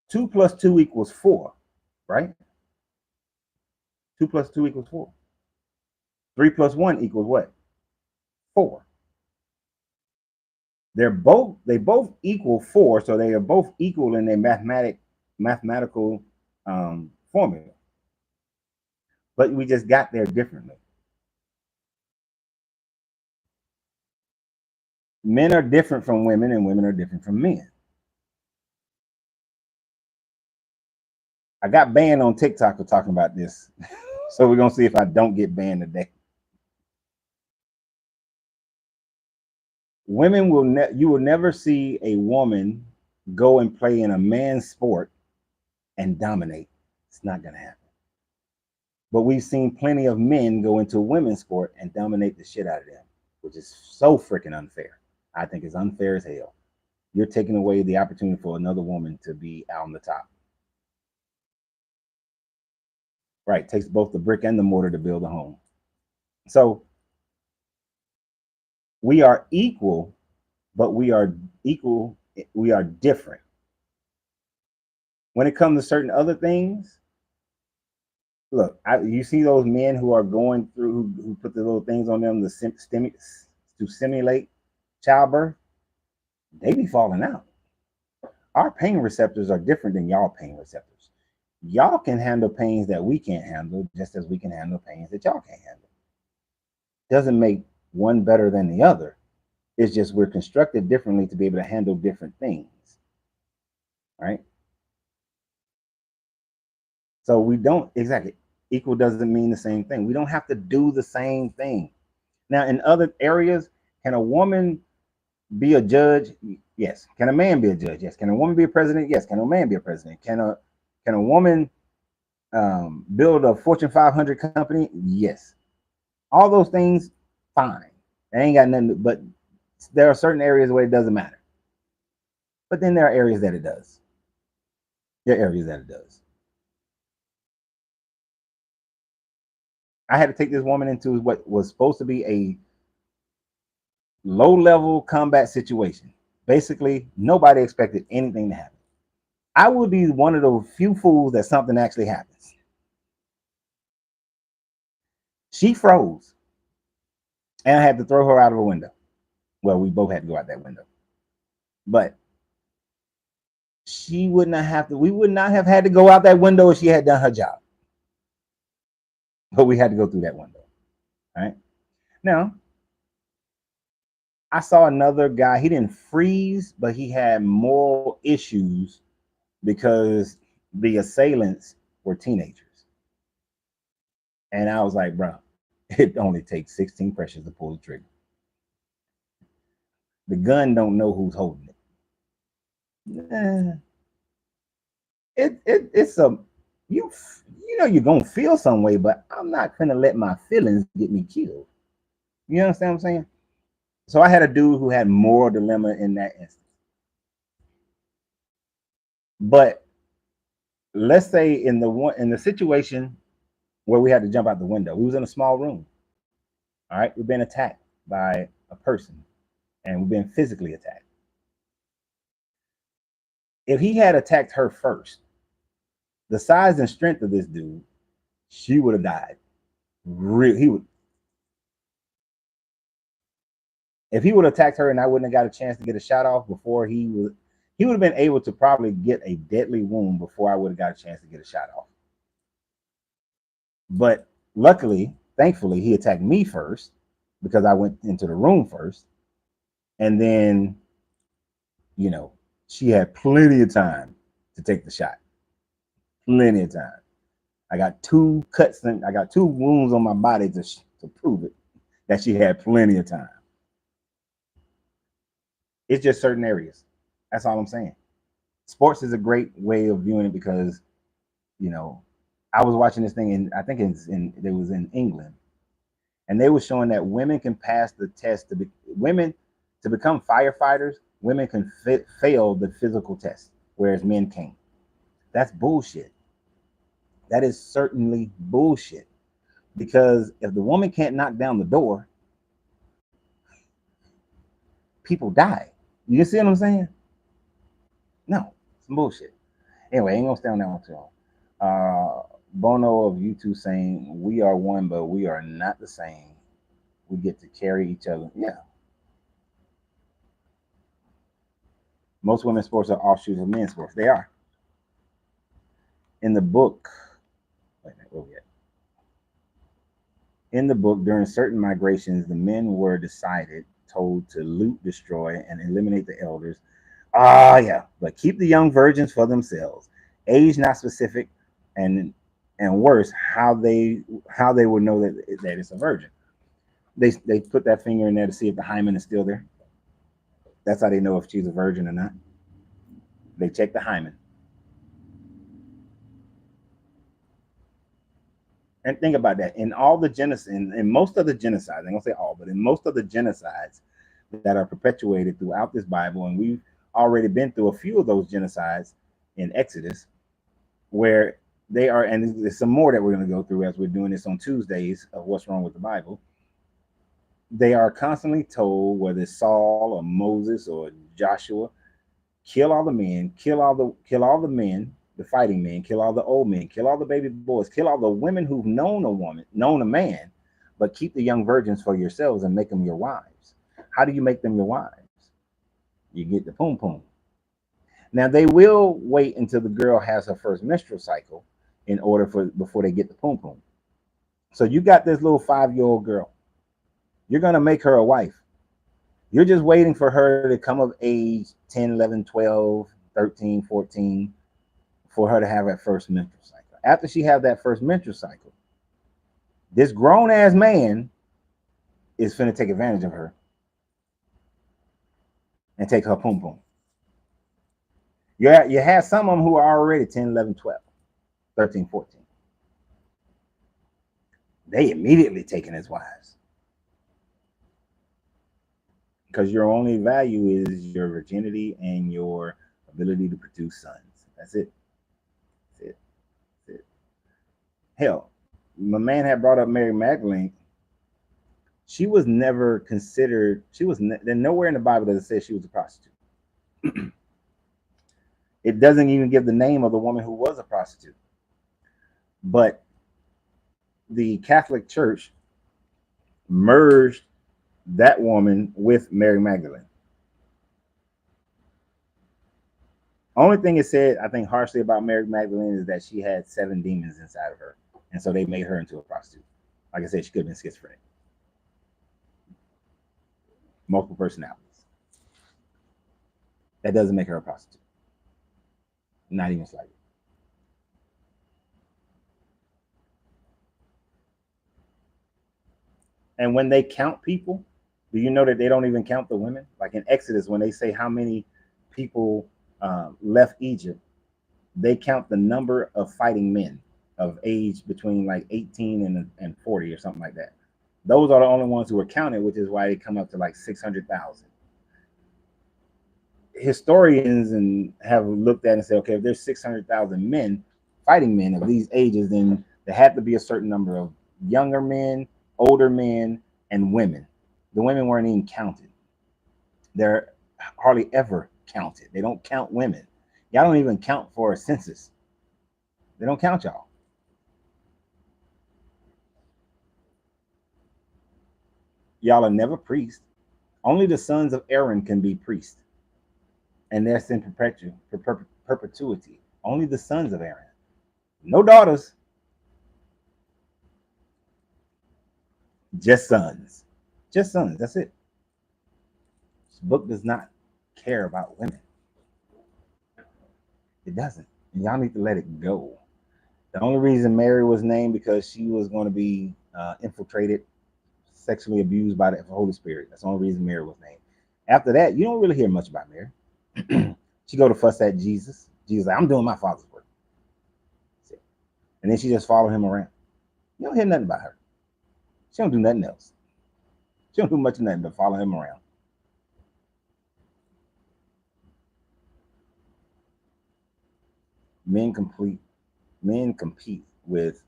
2 plus 2 equals 4, right? 2 plus 2 equals 4. 3 plus 1 equals what? 4. They both equal 4, so they are both equal in their mathematical formula. But we just got there differently. Men are different from women, and women are different from men. I got banned on TikTok for talking about this. So we're going to see if I don't get banned today. Women you will never see a woman go and play in a man's sport and dominate. It's not going to happen. But we've seen plenty of men go into a women's sport and dominate the shit out of them, which is so freaking unfair. I think it's unfair as hell. You're taking away the opportunity for another woman to be out on the top. Right, it takes both the brick and the mortar to build a home. So we are equal, but we are different. When it comes to certain other things, look, you see those men who are going through, who put the little things on them to simulate childbirth, they be falling out. Our pain receptors are different than y'all pain receptors. Y'all can handle pains that we can't handle, just as we can handle pains that y'all can't handle. Doesn't make one better than the other. It's just we're constructed differently to be able to handle different things. Right? So we don't exactly equal doesn't mean the same thing. We don't have to do the same thing. Now, in other areas, can a woman be a judge? Yes. Can a man be a judge? Yes. Can a woman be a president? Yes. Can a man be a president? Can a woman build a Fortune 500 company? Yes. All those things, fine. They ain't got nothing. But there are certain areas where it doesn't matter. But then there are areas that it does. There are areas that it does. I had to take this woman into what was supposed to be a low-level combat situation. Basically, nobody expected anything to happen. I would be one of those few fools that something actually happens. She froze, and I had to throw her out of a window. Well, we both had to go out that window. But we would not have had to go out that window if she had done her job. But we had to go through that window. All right. Now, I saw another guy. He didn't freeze, but he had moral issues because the assailants were teenagers. And I was like, bro, It only takes 16 pressures to pull the trigger. The gun don't know who's holding it. It's a you you know you're gonna feel some way, but I'm not gonna let my feelings get me killed. You understand what I'm saying? So I had a dude who had moral dilemma in that instance. But let's say in the situation where we had to jump out the window, we was in a small room. All right, we've been attacked by a person, and we've been physically attacked. If he had attacked her first, the size and strength of this dude, she would have died. He would. If he would have attacked her and I wouldn't have got a chance to get a shot off before he would have been able to probably get a deadly wound before I would have got a chance to get a shot off. But luckily, thankfully, he attacked me first because I went into the room first. And then, you know, she had plenty of time to take the shot. Plenty of time. I got 2 cuts and I got 2 wounds on my body to prove it that she had plenty of time. It's just certain areas. That's all I'm saying. Sports is a great way of viewing it because, you know, I was watching this thing and I think it was in England, and they were showing that women can pass the test to become firefighters. Women can fail the physical test, whereas men can't. That's bullshit. That is certainly bullshit. Because if the woman can't knock down the door, people die. You see what I'm saying? No, it's bullshit. Anyway, I ain't gonna stay on that one too long. Bono of YouTube saying, "We are one, but we are not the same. We get to carry each other." Yeah. Most women's sports are offshoots of men's sports. They are. In the book, wait a minute, where we at? In the book, during certain migrations, the men were told to loot, destroy, and eliminate the elders. Ah, yeah, but keep the young virgins for themselves. Age not specific, and worse, how they would know that it's a virgin. They put that finger in there to see if the hymen is still there. That's how they know if she's a virgin or not. They check the hymen. And think about that. In all the genocides, in most of the genocides, I'm gonna say all, but in most of the genocides that are perpetuated throughout this Bible, and we've already been through a few of those genocides in Exodus, where they are, and there's some more that we're going to go through as we're doing this on Tuesdays of What's Wrong with the Bible. They are constantly told, whether it's Saul or Moses or Joshua, kill all the men, kill all the men, the fighting men, kill all the old men, kill all the baby boys, kill all the women who've known a man, but keep the young virgins for yourselves and make them your wives. How do you make them your wives? You get the poom poom. Now they will wait until the girl has her first menstrual cycle before they get the poom poom. So you got this little 5-year-old girl. You're gonna make her a wife. You're just waiting for her to come of age 10, 11, 12, 13, 14 for her to have that first menstrual cycle. After she have that first menstrual cycle, this grown ass man is finna take advantage of her and take her poom poom. You have some of them who are already 10, 11, 12, 13, 14. They immediately taken as wives. Because your only value is your virginity and your ability to produce sons. That's it. That's it. That's it. Hell, my man had brought up Mary Magdalene. She was never considered, nowhere in the Bible does it say she was a prostitute. It doesn't even give the name of the woman who was a prostitute. But the Catholic Church merged that woman with Mary Magdalene. Only thing it said, I think, harshly about Mary Magdalene is that she had 7 demons inside of her. And so they made her into a prostitute. Like I said, she could have been schizophrenic. Multiple personalities. That doesn't make her a prostitute. Not even slightly. And when they count people, do you know that they don't even count the women? Like in Exodus, when they say how many people left Egypt, they count the number of fighting men of age between like 18 and 40 or something like that. Those are the only ones who are counted, which is why they come up to like 600,000. Historians and have looked at and said, okay, if there's 600,000 men, fighting men of these ages, then there had to be a certain number of younger men, older men, and women. The women weren't even counted. They're hardly ever counted. They don't count women. Y'all don't even count for a census. They don't count y'all. Y'all are never priests. Only the sons of Aaron can be priests, and that's in perpetuity. Only the sons of Aaron. No daughters, just sons. Just sons. That's it. This book does not care about women. It doesn't. And y'all need to let it go. The only reason Mary was named because she was going to be infiltrated, sexually abused by the Holy Spirit. That's the only reason Mary was named. After that, you don't really hear much about Mary. She go to fuss at Jesus. Jesus like, I'm doing my Father's work. And then she just follow him around. You don't hear nothing about her. She don't do nothing else. She don't do much of nothing but follow him around. Men compete with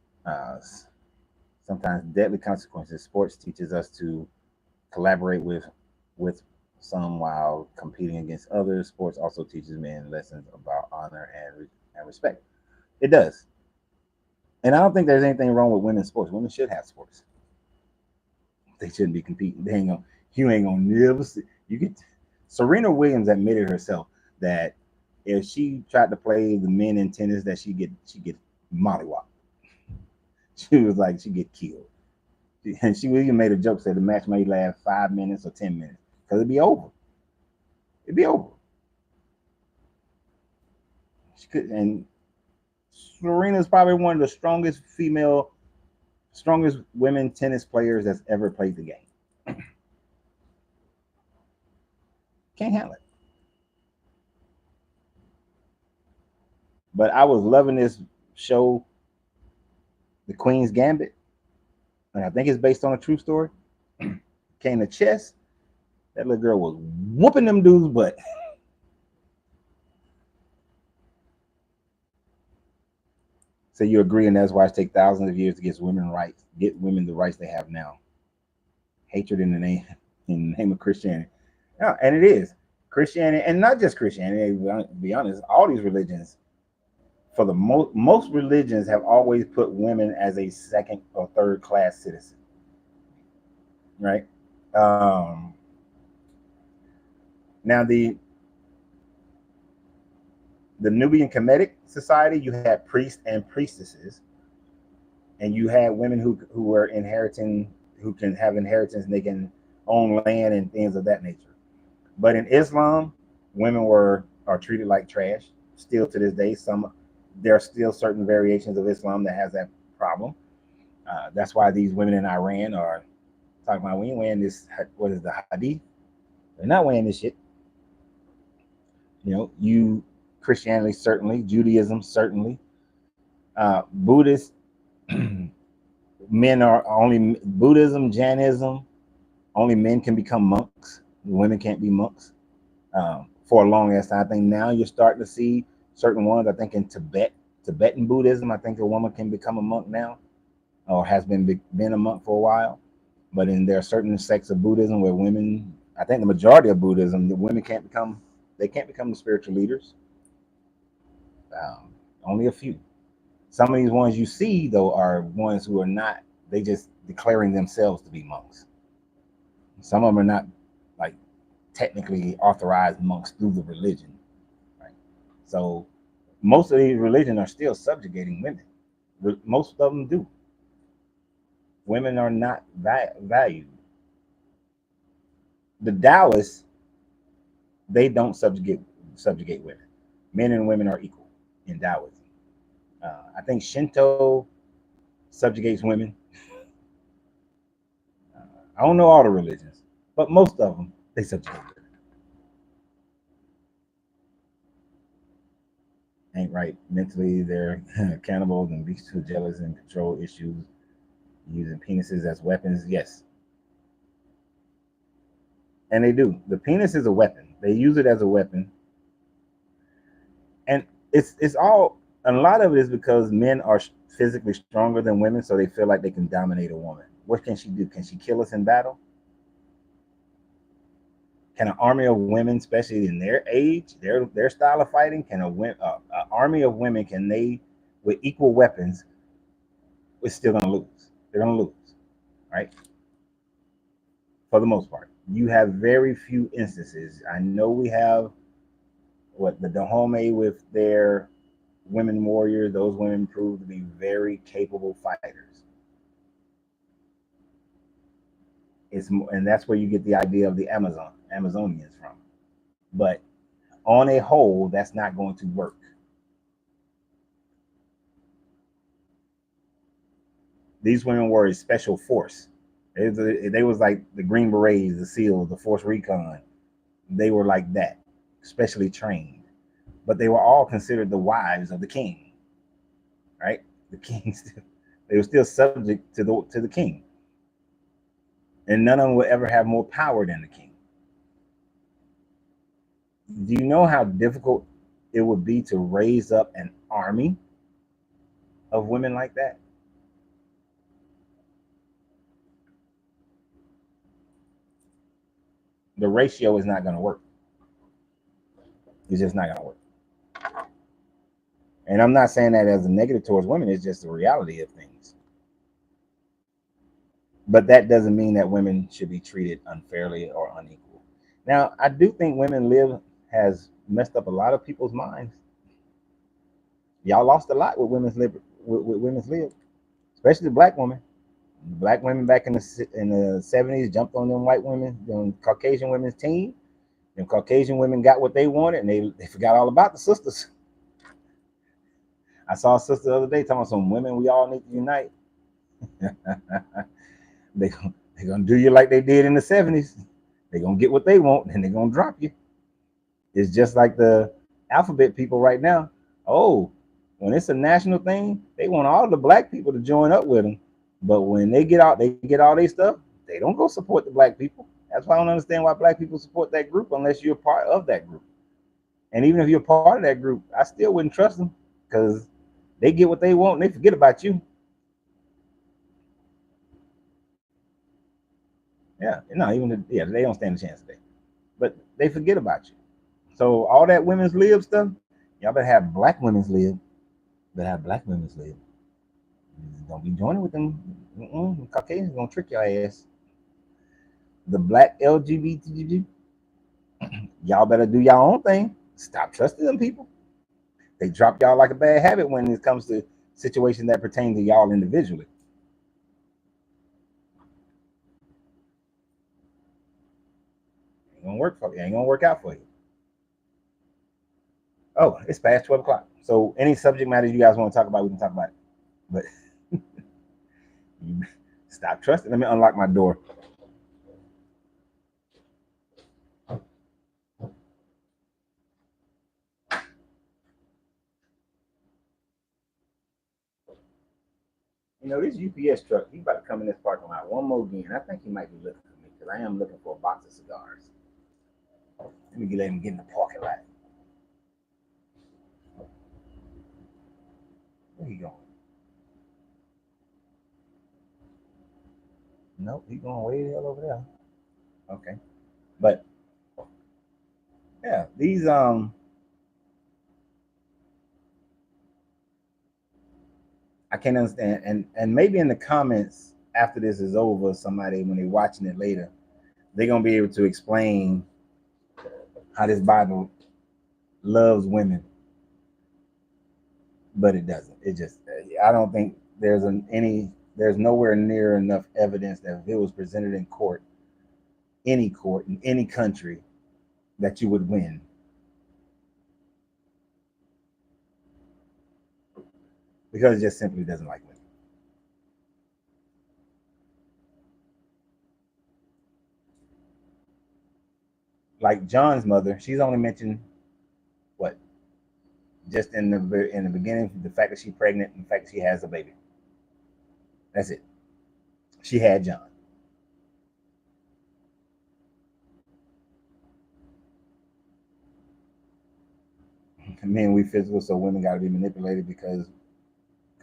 sometimes deadly consequences. Sports teaches us to collaborate with some while competing against others. Sports also teaches men lessons about honor and respect. It does. And I don't think there's anything wrong with women's sports. Women should have sports. They shouldn't be competing. You ain't gonna never see. You get Serena Williams admitted herself that if she tried to play the men in tennis, that she get mollywopped. She was like she get killed. And she even made a joke, said the match may last 5 minutes or 10 minutes because it'd be over. It'd be over. She could, and Serena's probably one of the strongest women tennis players that's ever played the game. Can't handle it. But I was loving this show, The Queen's Gambit, and I think it's based on a true story. Came to chess. That little girl was whooping them dudes' butt. So you agree, and that's why it takes thousands of years to get women the rights they have now. Hatred in the name of Christianity. Yeah, and it is Christianity, and not just Christianity. To be honest, all these religions, for the most religions, have always put women as a second or third class citizen, right? Now the Nubian Kemetic society, you had priests and priestesses, and you had women who were inheriting, who can have inheritance, and they can own land and things of that nature. But in Islam, women are treated like trash. Still to this day, there are still certain variations of Islam that has that problem. That's why these women in Iran are talking about, we ain't wearing this. What is the hadith? They're not wearing this shit. Christianity certainly, Judaism certainly, Buddhist men are only Buddhism, Jainism. Only men can become monks. Women can't be monks for a long ass time. I think now you're starting to see certain ones. I think in Tibetan Buddhism, I think a woman can become a monk now, or has been a monk for a while. But there are certain sects of Buddhism where women, I think the majority of Buddhism, the women can't become the spiritual leaders. Only a few. Some of these ones you see though are ones who are not. They just declaring themselves to be monks. Some of them are not like technically authorized monks through the religion, right? So most of these religions are still subjugating women. Most of them do. Women are not valued. The Taoists, they don't subjugate women. Men and women are equal in Taoism. I think Shinto subjugates women. I don't know all the religions, but most of them, they subjugate. Ain't right. Mentally, they're cannibals and beast too jealous and control issues, using penises as weapons. Yes, and they do. The penis is a weapon. They use it as a weapon, and it's all. And a lot of it is because men are physically stronger than women, so they feel like they can dominate a woman. What can she do? Can she kill us in battle? Can an army of women, especially in their age, their style of fighting, can a army of women, can they, with equal weapons, we're still gonna lose. They're gonna lose, right? For the most part, you have very few instances. I know we have what the Dahomey with their women warriors. Those women proved to be very capable fighters. And that's where you get the idea of the Amazonians from. But on a whole, that's not going to work. These women were a special force. They was like the Green Berets, the SEALs, the Force Recon. They were like that, specially trained. But they were all considered the wives of the king, right? The king still, they were still subject to the king, and none of them would ever have more power than the king. Do you know how difficult it would be to raise up an army of women like that? The ratio is not going to work. It's just not going to work. And I'm not saying that as a negative towards women. It's just the reality of things. But that doesn't mean that women should be treated unfairly or unequal. Now, I do think women live has messed up a lot of people's minds. Y'all lost a lot with women's lib, especially the black women. Black women back in the 70s jumped on them white women, them Caucasian women's team. Them Caucasian women got what they wanted, and they forgot all about the sisters. I saw a sister the other day talking about some women we all need to unite. They're gonna do you like they did in the 70s. They're gonna get what they want and they're gonna drop you. It's just like the alphabet people right now. Oh, when it's a national thing, they want all the black people to join up with them. But when they get all their stuff, they don't go support the black people. That's why I don't understand why black people support that group unless you're part of that group. And even if you're part of that group, I still wouldn't trust them because they get what they want and they forget about you. Yeah, no, they don't stand a chance today. But they forget about you. So all that women's lib stuff, y'all better have black women's lib. Better have black women's lib. Don't be joining with them. Caucasians gonna trick your ass. The black LGBT, y'all better do y'all own thing. Stop trusting them people. They drop y'all like a bad habit when it comes to situations that pertain to y'all individually. Ain't gonna work for you. Ain't gonna work out for you. Oh, it's past 12 o'clock. So any subject matter you guys want to talk about, we can talk about it. But stop trusting. Let me unlock my door. You know, this UPS truck, he about to come in this parking lot one more again. I think he might be looking for me because I am looking for a box of cigars. Let me let him get in the parking lot. Where he going? Nope, he going way the hell over there. Okay. But yeah, these I can't understand. And maybe in the comments after this is over, somebody when they're watching it later, they're gonna be able to explain how this Bible loves women, but it doesn't. It just I don't think there's nowhere near enough evidence that if it was presented in court in any country that you would win. Because it just simply doesn't like women. Like John's mother, she's only mentioned what, just in the beginning, the fact that she's pregnant and the fact that she has a baby. That's it. She had John. Men we physical, so women got to be manipulated because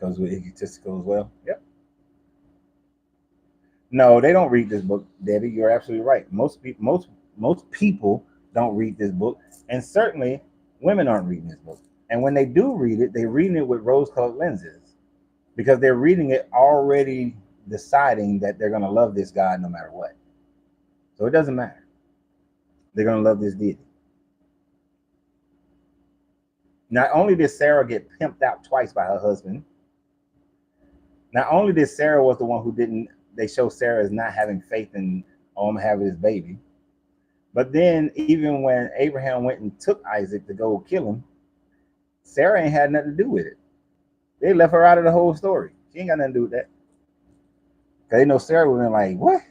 we're egotistical as well. Yep. No, they don't read this book, Debbie. You're absolutely right. Most people don't read this book, and certainly women aren't reading this book. And when they do read it, they're reading it with rose-colored lenses because they're reading it already deciding that they're going to love this God no matter what. So it doesn't matter. They're going to love this deity. Not only did Sarah get pimped out twice by her husband, not only did Sarah was the one who didn't, they show Sarah as not having faith in, oh, I'm having this baby. But then even when Abraham went and took Isaac to go kill him, Sarah ain't had nothing to do with it. They left her out of the whole story. She ain't got nothing to do with that. Because they know Sarah would have been like, what?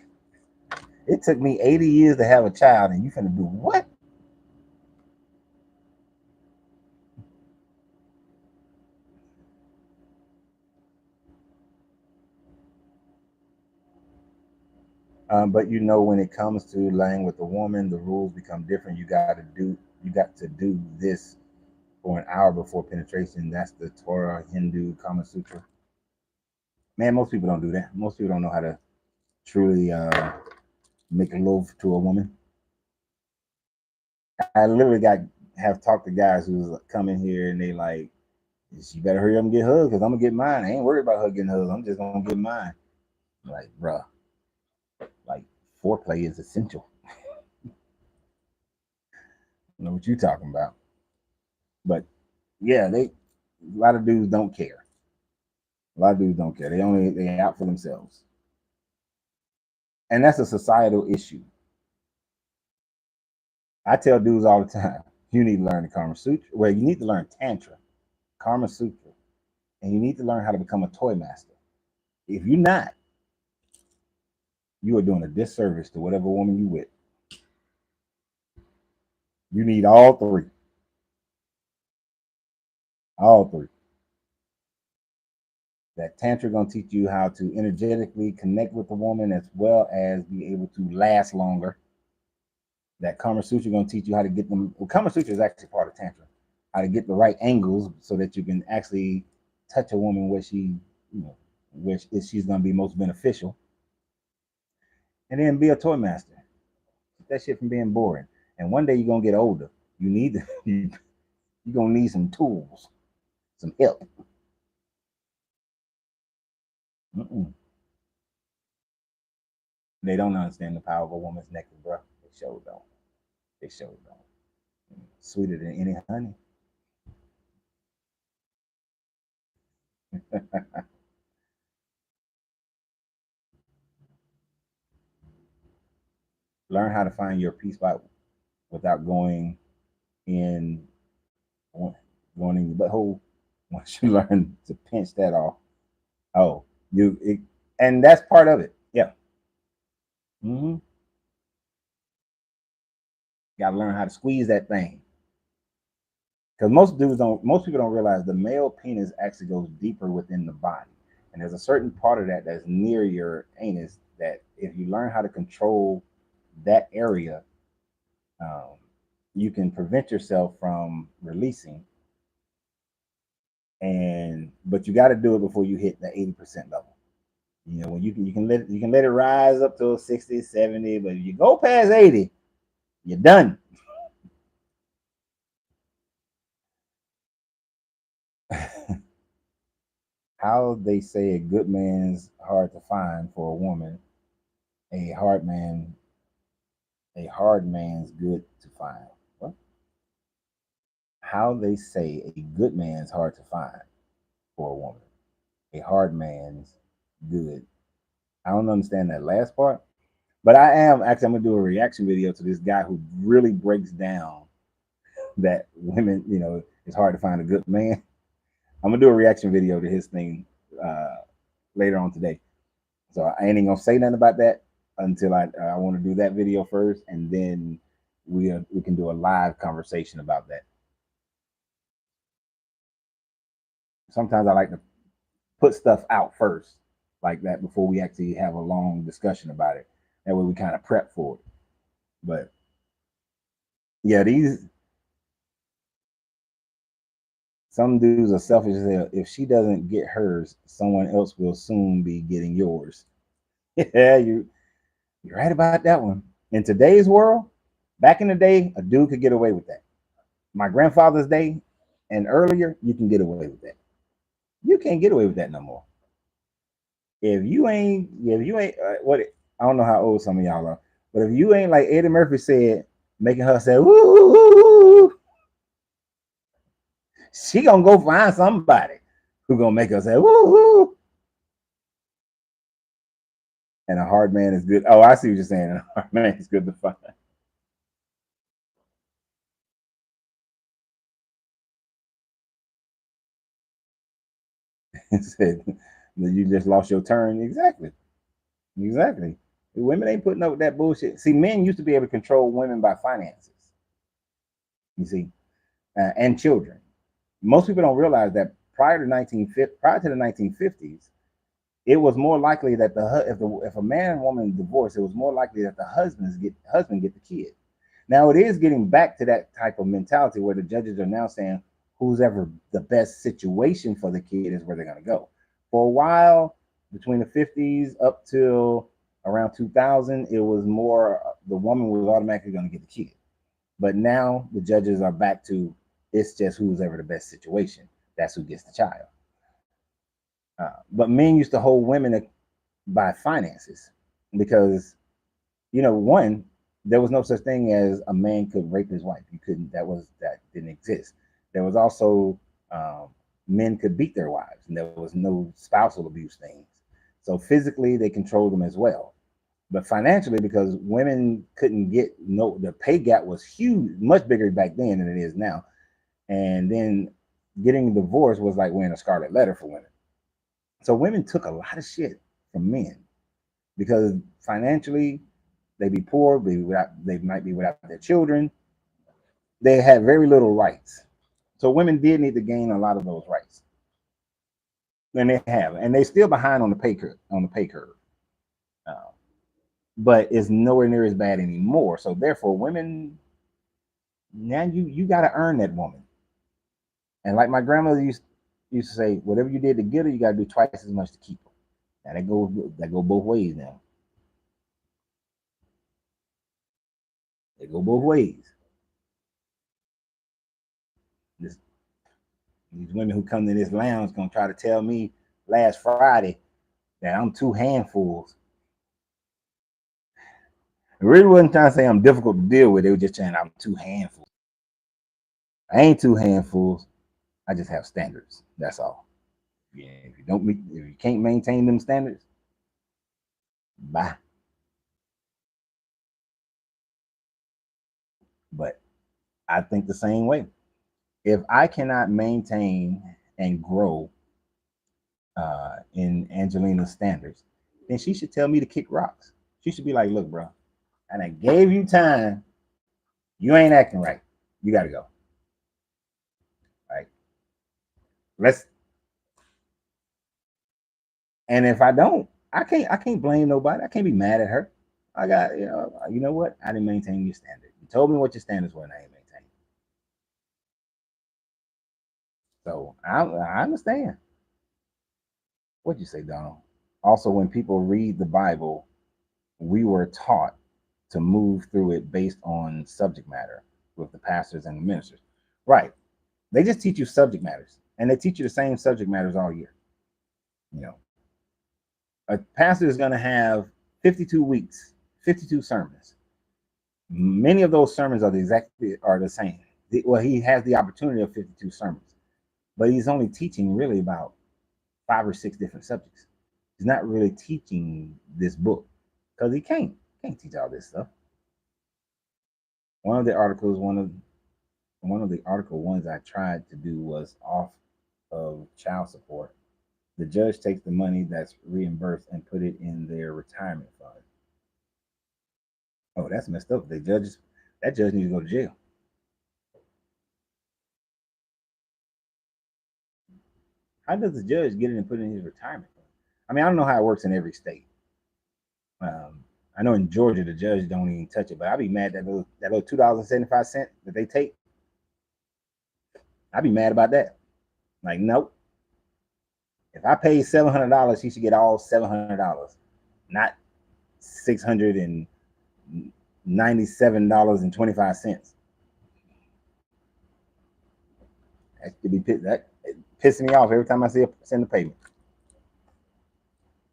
It took me 80 years to have a child, and you finna do what? But you know, when it comes to laying with a woman, the rules become different. You got to do this for an hour before penetration. That's the Torah, Hindu, Kama Sutra. Man, most people don't do that. Most people don't know how to truly make love to a woman. I literally have talked to guys who's come in here and they like, you better hurry up and get hugged because I'm gonna get mine. I ain't worried about her getting hugged. I'm just gonna get mine. Like, bruh, like foreplay is essential. I know what you talking about. But yeah, a lot of dudes don't care. A lot of dudes don't care. They out for themselves. And that's a societal issue. I tell dudes all the time, you need to learn the Karma Sutra. Well, you need to learn Tantra, Karma Sutra, and you need to learn how to become a toy master. If you're not, you are doing a disservice to whatever woman you with. You need all three. All three. That Tantra gonna teach you how to energetically connect with the woman as well as be able to last longer. That Kama Sutra gonna teach you how to get them. Well, Kama Sutra is actually part of Tantra. How to get the right angles so that you can actually touch a woman where where she's gonna be most beneficial, and then be a toy master. Keep that shit from being boring. And one day you're gonna get older. You need to, you're gonna need some tools, some help. Mm-mm. They don't understand the power of a woman's nectar, bro. They sure don't. They sure don't. Sweeter than any honey. Learn how to find your peace spot without in going in your butthole. Once you learn to pinch that off, oh, and that's part of it. Yeah. Mm-hmm. Got to learn how to squeeze that thing. Because most people don't realize the male penis actually goes deeper within the body, and there's a certain part of that that's near your anus that if you learn how to control that area, um, you can prevent yourself from releasing. And but you got to do it before you hit the 80% level. You know, when you can let it rise up to 60, 70, but if you go past 80, you're done. How they say a good man's hard to find for a woman, a hard man, a hard man's good to find. What? How they say a good man's hard to find for a woman, a hard man's good. I don't understand that last part, but I'm gonna do a reaction video to this guy who really breaks down that women, it's hard to find a good man. I'm gonna do a reaction video to his thing uh, later on today. So I ain't gonna say nothing about that until I want to do that video first, and then we can do a live conversation about that. Sometimes I like to put stuff out first like that before we actually have a long discussion about it. That way we kind of prep for it. But yeah, these some dudes are selfish as hell. If she doesn't get hers, someone else will soon be getting yours. Yeah, you're right about that one. In today's world, back in the day, a dude could get away with that. My grandfather's day and earlier, you can get away with that. You can't get away with that no more. If you ain't what I don't know how old some of y'all are, but if you ain't like Eddie Murphy said, making her say woo, woo, woo, woo, she gonna go find somebody who gonna make her say woo, woo. And a hard man is good. Oh, I see what you're saying. A hard man is good to find. Said you just lost your turn. Exactly. Exactly. Women ain't putting up with that bullshit. See, men used to be able to control women by finances. You see, and children. Most people don't realize that prior to the 1950s, it was more likely that if a man and woman divorced, it was more likely that the husband get the kid. Now it is getting back to that type of mentality where the judges are now saying who's ever the best situation for the kid is where they're going to go. For a while, between the 50s up till around 2000, it was more the woman was automatically going to get the kid. But now the judges are back to it's just who's ever the best situation. That's who gets the child. But men used to hold women by finances because, one, there was no such thing as a man could rape his wife. You couldn't. That didn't exist. There was also men could beat their wives, and there was no spousal abuse things. So physically, they controlled them as well. But financially, because women couldn't get the pay gap was huge, much bigger back then than it is now. And then getting divorced was like wearing a scarlet letter for women. So women took a lot of shit from men because financially they be poor, they might be without their children. They had very little rights. So women did need to gain a lot of those rights. And they have, and they're still behind on the pay curve. Uh, but it's nowhere near as bad anymore. So therefore, women now you got to earn that woman. And like my grandmother used to say, whatever you did to get her, you got to do twice as much to keep her. Now that go both ways now. They go both ways. This, these women who come to this lounge gonna try to tell me last Friday that I'm two handfuls. I really wasn't trying to say I'm difficult to deal with. They were just saying I'm two handfuls. I ain't two handfuls. I just have standards. That's all. Yeah, if you can't maintain them standards, bye. But I think the same way. If I cannot maintain and grow in Angelina's standards, then she should tell me to kick rocks. She should be like, look, bro, and I gave you time. You ain't acting right. You got to go. Right? Let's. And if I don't, I can't blame nobody. I can't be mad at her. I got, you know what? I didn't maintain your standard. You told me what your standards were, and I ain't maintained. So I understand what you say, Donald. Also, when people read the Bible, we were taught to move through it based on subject matter with the pastors and the ministers. Right. They just teach you subject matters, and they teach you the same subject matters all year. You know, a pastor is going to have 52 weeks, 52 sermons. Many of those sermons are the same. Well, he has the opportunity of 52 sermons, but he's only teaching really about 5 or 6 different subjects. He's not really teaching this book because he can't teach all this stuff. One of the articles, one of the article ones I tried to do was off of child support. The judge takes the money that's reimbursed and put it in their retirement fund. Oh, that's messed up. That judge needs to go to jail. How does the judge get it and put it in his retirement fund? I mean, I don't know how it works in every state. I know in Georgia the judge don't even touch it, but I'd be mad that little $2.75 that they take. I'd be mad about that. Like, nope. If I pay $700, he should get all $700, not $697.25. That could be that pissing me off every time I see send the payment.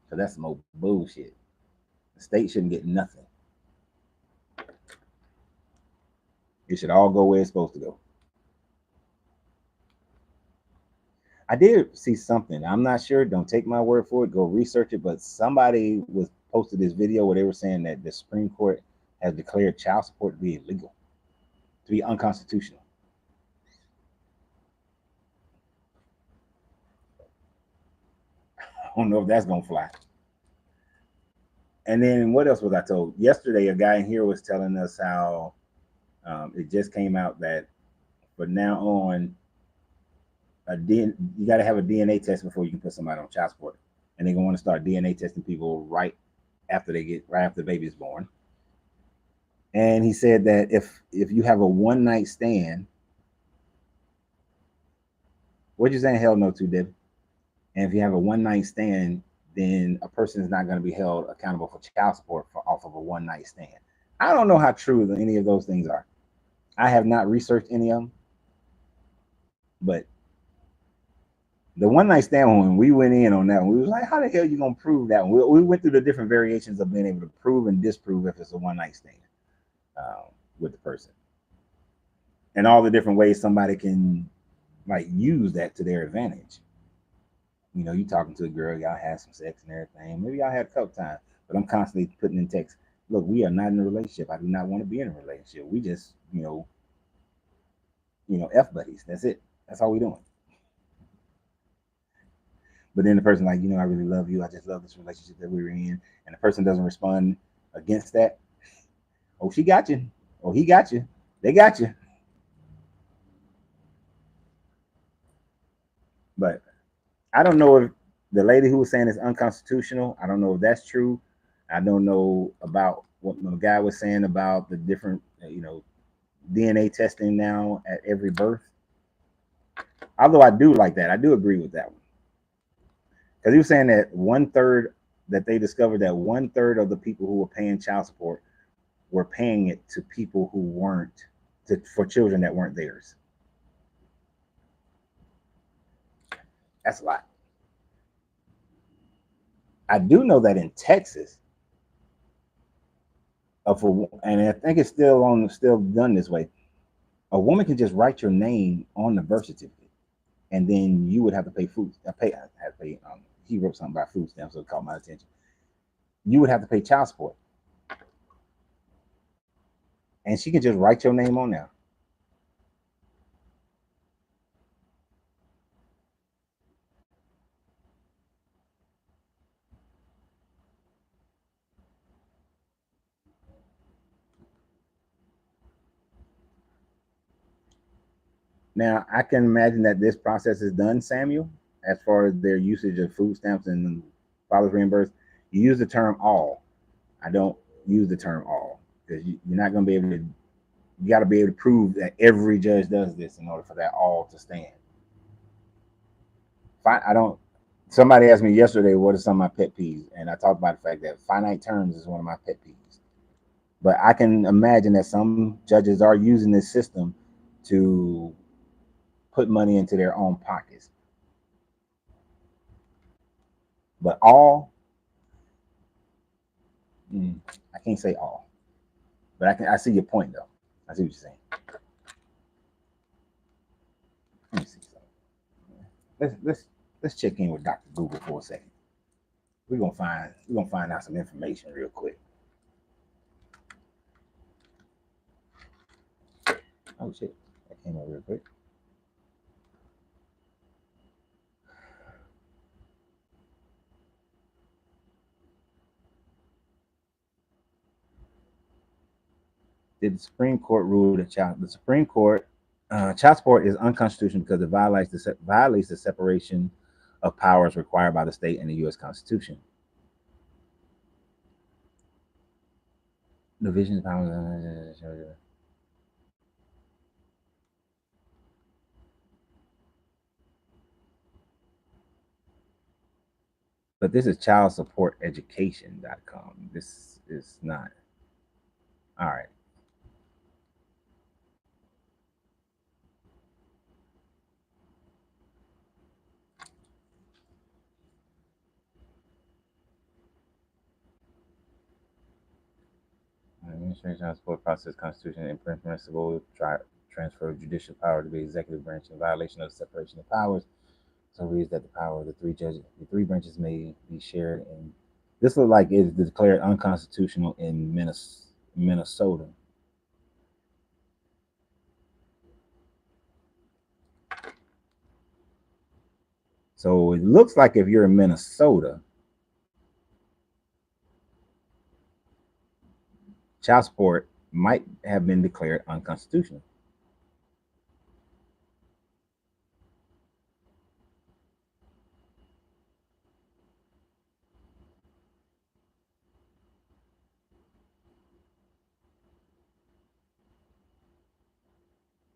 So that's some old bullshit. The state shouldn't get nothing. It should all go where it's supposed to go. I did see something. I'm not sure. Don't take my word for it. Go research it. But somebody was posted this video where they were saying that the Supreme Court has declared child support to be illegal, to be unconstitutional. I don't know if that's gonna fly. And then what else was I told? Yesterday, a guy in here was telling us how it just came out that from now on, you got to have a DNA test before you can put somebody on child support, and they're gonna want to start DNA testing people right after the baby is born. And he said that if you have a one night stand, what you saying? Hell no to, Debbie. And if you have a one night stand, then a person is not going to be held accountable for child support off of a one night stand. I don't know how true any of those things are. I have not researched any of them, but the one night stand one, we went in on that one. We was like, how the hell are you gonna prove that one? We went through the different variations of being able to prove and disprove if it's a one night stand with the person, and all the different ways somebody can like use that to their advantage. You know, you talking to a girl, y'all had some sex and everything. Maybe y'all had a couple times, but I'm constantly putting in text. Look, we are not in a relationship. I do not want to be in a relationship. We just, F buddies. That's it. That's all we doing. But then the person like, I really love you. I just love this relationship that we were in. And the person doesn't respond against that. Oh, she got you. Oh, he got you. They got you. But I don't know if the lady who was saying it's unconstitutional, I don't know if that's true. I don't know about what the guy was saying about the different, DNA testing now at every birth. Although I do like that. I do agree with that one. Because he was saying that that they discovered that 1/3 of the people who were paying child support were paying it to people who weren't, for children that weren't theirs. That's a lot. I do know that in Texas, and I think it's still done this way. A woman can just write your name on the birth certificate, and then you would have to pay food. I had to pay. He wrote something about food stamps, so it caught my attention. You would have to pay child support, and she can just write your name on there. Now, I can imagine that this process is done, Samuel, as far as their usage of food stamps and father's reimbursed. You use the term all. I don't use the term all because you're not going to be able to, you got to be able to prove that every judge does this in order for that all to stand. I don't, somebody asked me yesterday, what are some of my pet peeves? And I talked about the fact that finite terms is one of my pet peeves. But I can imagine that some judges are using this system to put money into their own pockets. But all, I can't say all, but I see your point though. I see what you're saying. Let me see something. Let's check in with Dr. Google for a second. We're gonna find out some information real quick. Oh shit, that came up real quick. Did the Supreme Court rule that the Supreme Court child support is unconstitutional because it violates the separation of powers required by the state and the U.S. Constitution. Division of powers. But this is childsupporteducation.com. This is not. All right. Administration child support process constitution and impermissible transfer of judicial power to the executive branch in violation of the separation of powers. So it reads that the power of the three branches may be shared. And this looks like it is declared unconstitutional in Minnesota. So it looks like if you're in Minnesota, child support might have been declared unconstitutional.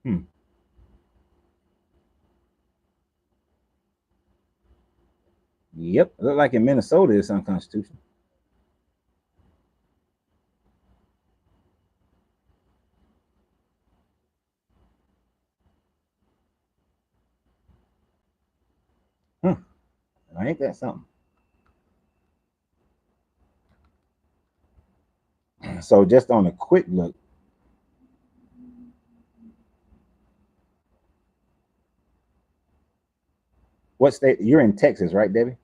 Hmm. Yep, look like in Minnesota it's unconstitutional. Huh. Ain't that something? So just on a quick look, what state you're in? Texas, right, Debbie?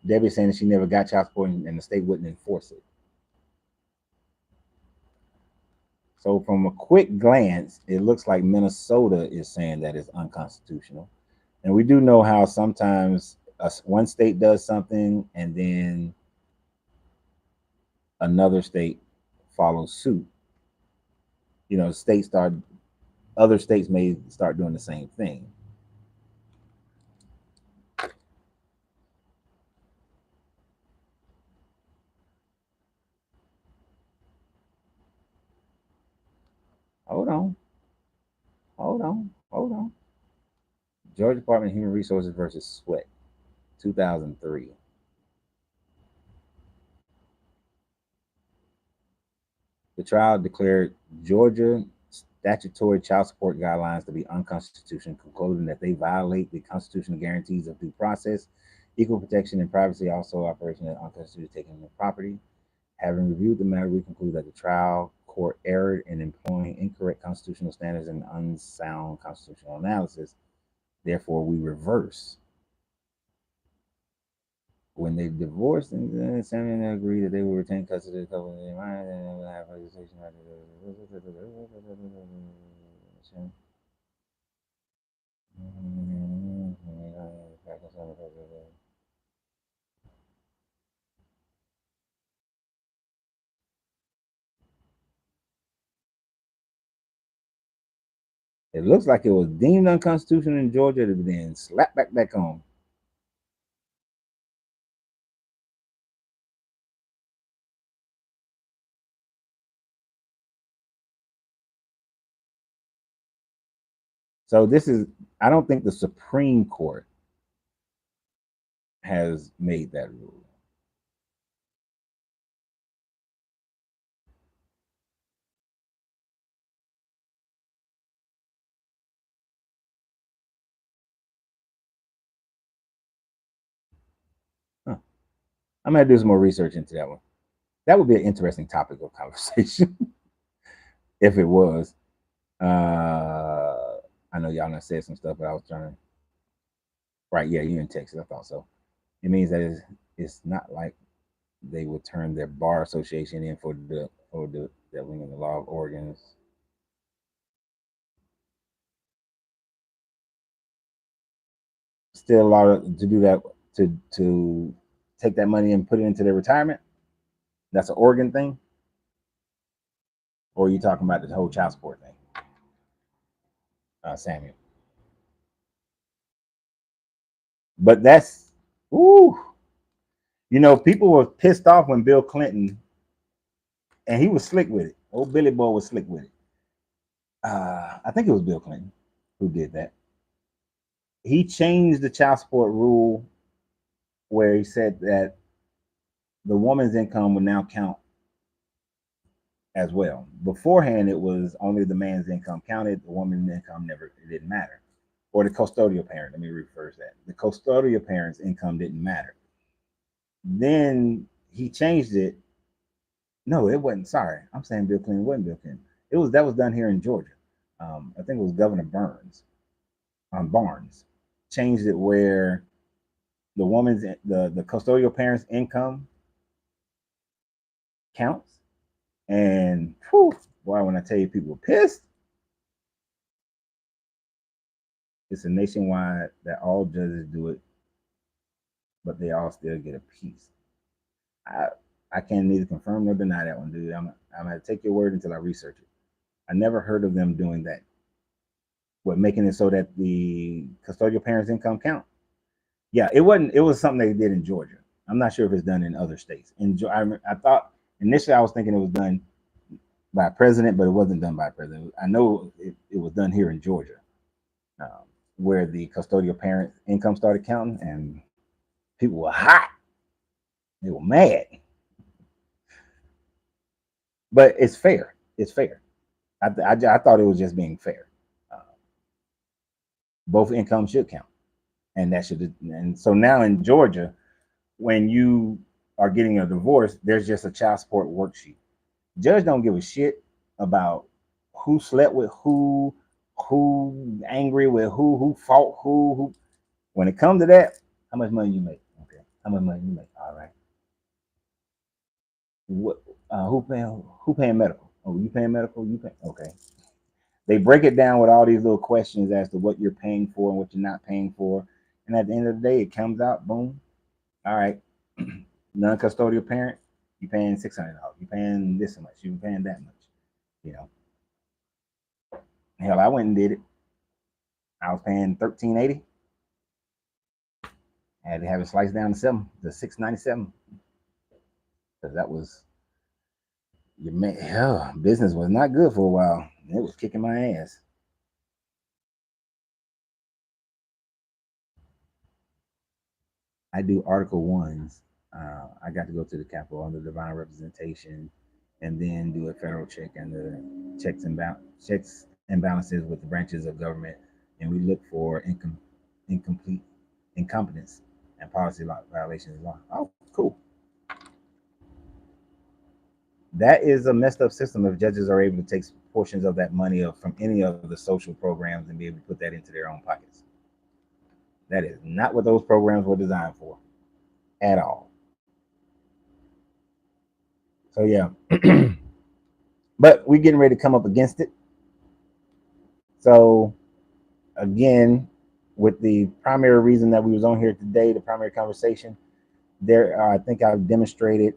Debbie saying that she never got child support and the state wouldn't enforce it. So from a quick glance, it looks like Minnesota is saying that it's unconstitutional. And we do know how sometimes one state does something and then another state follows suit. You know, other states may start doing the same thing. Hold on, hold on. Georgia Department of Human Resources versus Sweat, 2003. The trial declared Georgia statutory child support guidelines to be unconstitutional, concluding that they violate the constitutional guarantees of due process, equal protection, and privacy, also operation of unconstitutional taking of property. Having reviewed the matter, we conclude that the trial court erred in employing incorrect constitutional standards and unsound constitutional analysis. Therefore, we reverse. When they divorced, and Samuel agreed that they will retain custody of the couple and have registration. It looks like it was deemed unconstitutional in Georgia to then slap back home. So this is, I don't think the Supreme Court has made that rule. Huh. I'm gonna do some more research into that one. That would be an interesting topic of conversation if it was. I know y'all not said some stuff, but I was trying to. Right, yeah, you're in Texas. I thought so. It means that it's not like they would turn their bar association in for the wing of the law of organs. Still allowed to do that to take that money and put it into their retirement. That's an organ thing. Or are you talking about the whole child support thing, Samuel? But that's, ooh, people were pissed off when Bill Clinton, and he was slick with it. Old Billy Boy was slick with it. I think it was Bill Clinton who did that. He changed the child support rule where he said that the woman's income would now count as well. Beforehand, it was only the man's income counted, the woman's income never, it didn't matter. Or the custodial parent, let me rephrase that. The custodial parent's income didn't matter. Then he changed it. No, it wasn't. Sorry, I'm saying Bill Clinton. It wasn't Bill Clinton. That was done here in Georgia. I think it was Governor Barnes changed it where the custodial parent's income counts. And whew, boy, when I tell you people are pissed, it's a nationwide that all judges do it, but they all still get a piece. I can't neither confirm nor deny that one, dude. I'm gonna take your word until I research it. I never heard of them doing that. What, making it so that the custodial parents' income count? Yeah, it wasn't. It was something they did in Georgia. I'm not sure if it's done in other states. I thought initially I was thinking it was done by a president, but it wasn't done by a president. I know it was done here in Georgia, where the custodial parent income started counting, and people were hot. They were mad. But it's fair. It's fair. I thought it was just being fair. Uh, both incomes should count, and that should. And so now in Georgia, when you are getting a divorce, there's just a child support worksheet. Judge don't give a shit about who slept with who angry with who fought who. When it comes to that, how much money you make? Okay, how much money you make? All right. What? Who paying medical? Oh, you paying medical? You pay? Okay. They break it down with all these little questions as to what you're paying for and what you're not paying for, and at the end of the day, it comes out. Boom. All right. Non-custodial parent, you paying $600. You paying this much. You paying that much. You know. Hell, I went and did it. I was paying $13.80. I had to have it sliced down to $6.97, because that was your man. Hell, business was not good for a while. It was kicking my ass. I do Article Ones. I got to go to the Capitol under divine representation, and then do a federal check and the checks and balances with the branches of government, and we look for incomplete incompetence and policy violations of law. Oh, cool. That is a messed up system if judges are able to take portions of that money from any of the social programs and be able to put that into their own pockets. That is not what those programs were designed for at all. So yeah, but we're getting ready to come up against it. So again, with the primary reason that we was on here today, the primary conversation, I think I've demonstrated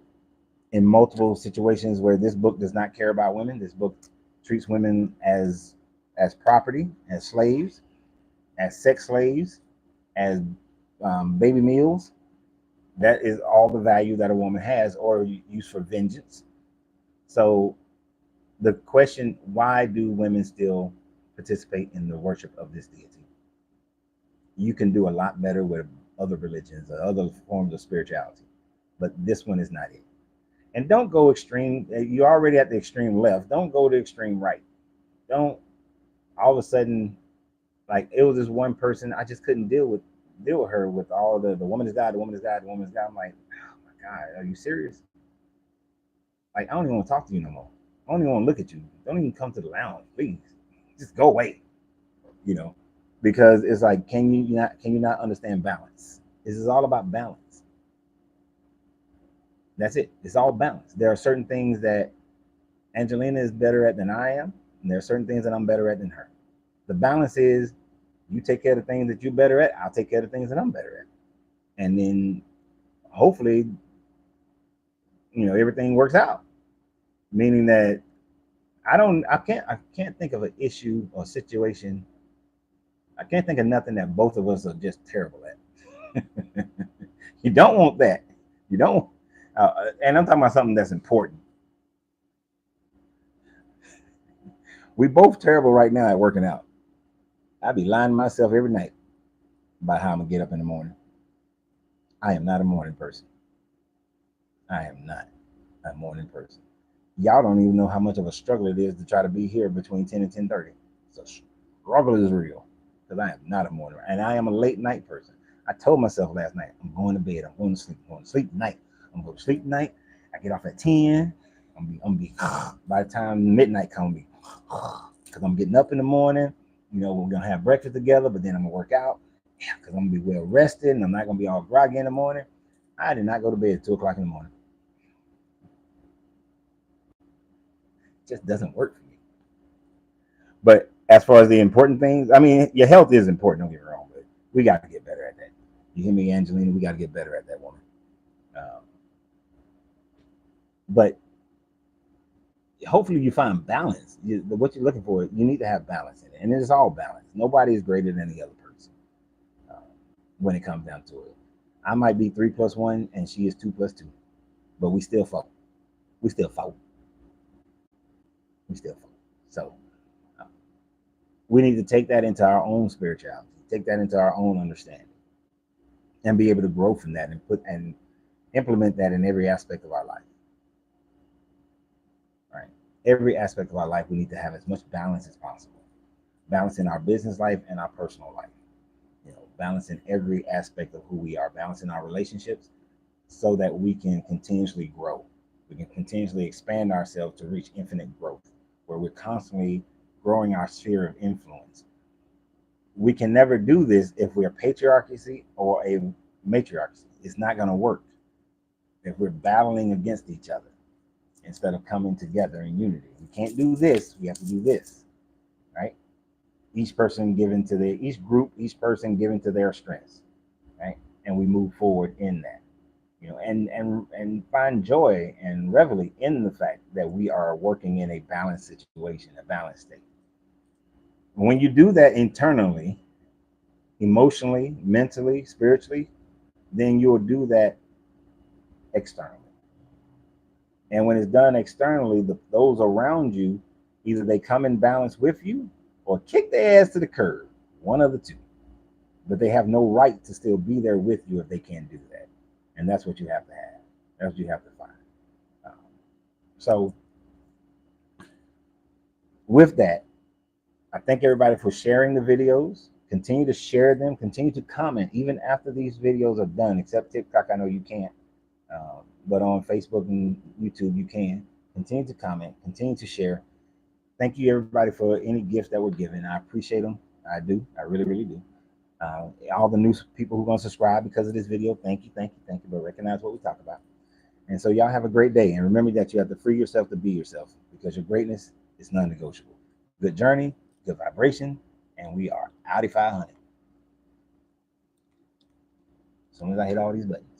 in multiple situations where this book does not care about women. This book treats women as property, as slaves, as sex slaves, as baby meals. That is all the value that a woman has, or used for vengeance. So the question, why do women still participate in the worship of this deity? You can do a lot better with other religions or other forms of spirituality, but this one is not it. And don't go extreme. You're already at the extreme left. Don't go to extreme right. Don't all of a sudden, like, it was this one person I just couldn't deal with her with all the woman is God, the woman is God, the woman is God. I'm like, oh my God, are you serious? Like, I don't even want to talk to you no more. I don't even want to look at you. Don't even come to the lounge, please. Just go away. You know, because it's like, can you not understand balance? This is all about balance. That's it. It's all balance. There are certain things that Angelina is better at than I am, and there are certain things that I'm better at than her. The balance is, you take care of the things that you're better at, I'll take care of the things that I'm better at. And then hopefully, everything works out. Meaning that I can't think of an issue or situation. I can't think of nothing that both of us are just terrible at. You don't want that. You don't. And I'm talking about something that's important. We both terrible right now at working out. I be lying to myself every night about how I'm gonna get up in the morning. I am not a morning person. I am not a morning person. Y'all don't even know how much of a struggle it is to try to be here between 10 and 10:30. So struggle is real because I am not a morning and I am a late night person. I told myself last night, I'm going to bed. I'm going to sleep. I'm going to sleep tonight. I'm going to sleep tonight. I get off at 10. I'm gonna be by the time midnight comes, because I'm getting up in the morning. You know, we're gonna have breakfast together, but then I'm gonna work out because I'm gonna be well rested and I'm not gonna be all groggy in the morning. I did not go to bed at 2 o'clock in the morning. It just doesn't work for me. But as far as the important things, I mean, your health is important. Don't get me wrong, but we got to get better at that. You hear me, Angelina? We got to get better at that, woman. But hopefully you find balance. What you're looking for, you need to have balance in it, and it's all balance. Nobody is greater than the other person when it comes down to it. I might be 3+1, and she is 2+2, but we still fought. We still fought. We still fought. So we need to take that into our own spirituality, take that into our own understanding, and be able to grow from that and implement that in every aspect of our life. Right? Every aspect of our life, we need to have as much balance as possible. Balance in our business life and our personal life. You know, balance in every aspect of who we are, balance in our relationships, so that we can continuously grow. We can continuously expand ourselves to reach infinite growth, where we're constantly growing our sphere of influence. We can never do this if we're a patriarchy or a matriarchy. It's not going to work if we're battling against each other instead of coming together in unity. We can't do this. We have to do this, right? Each person given to each group, each person given to their strengths, right? And we move forward in that, you know, and find joy and reveille in the fact that we are working in a balanced situation, a balanced state. When you do that internally, emotionally, mentally, spiritually, then you'll do that externally. And when it's done externally, those around you, either they come in balance with you or kick their ass to the curb, one of the two. But they have no right to still be there with you if they can't do that. And that's what you have to have. That's what you have to find. So with that, I thank everybody for sharing the videos. Continue to share them. Continue to comment even after these videos are done, except TikTok. I know you can't. But on Facebook and YouTube, you can. Continue to comment. Continue to share. Thank you, everybody, for any gifts that were given. I appreciate them. I do. I really, really do. All the new people who are going to subscribe because of this video, thank you, thank you, thank you. But recognize what we talk about. And so y'all have a great day. And remember that you have to free yourself to be yourself, because your greatness is non-negotiable. Good journey, good vibration, and we are outy 500. As soon as I hit all these buttons.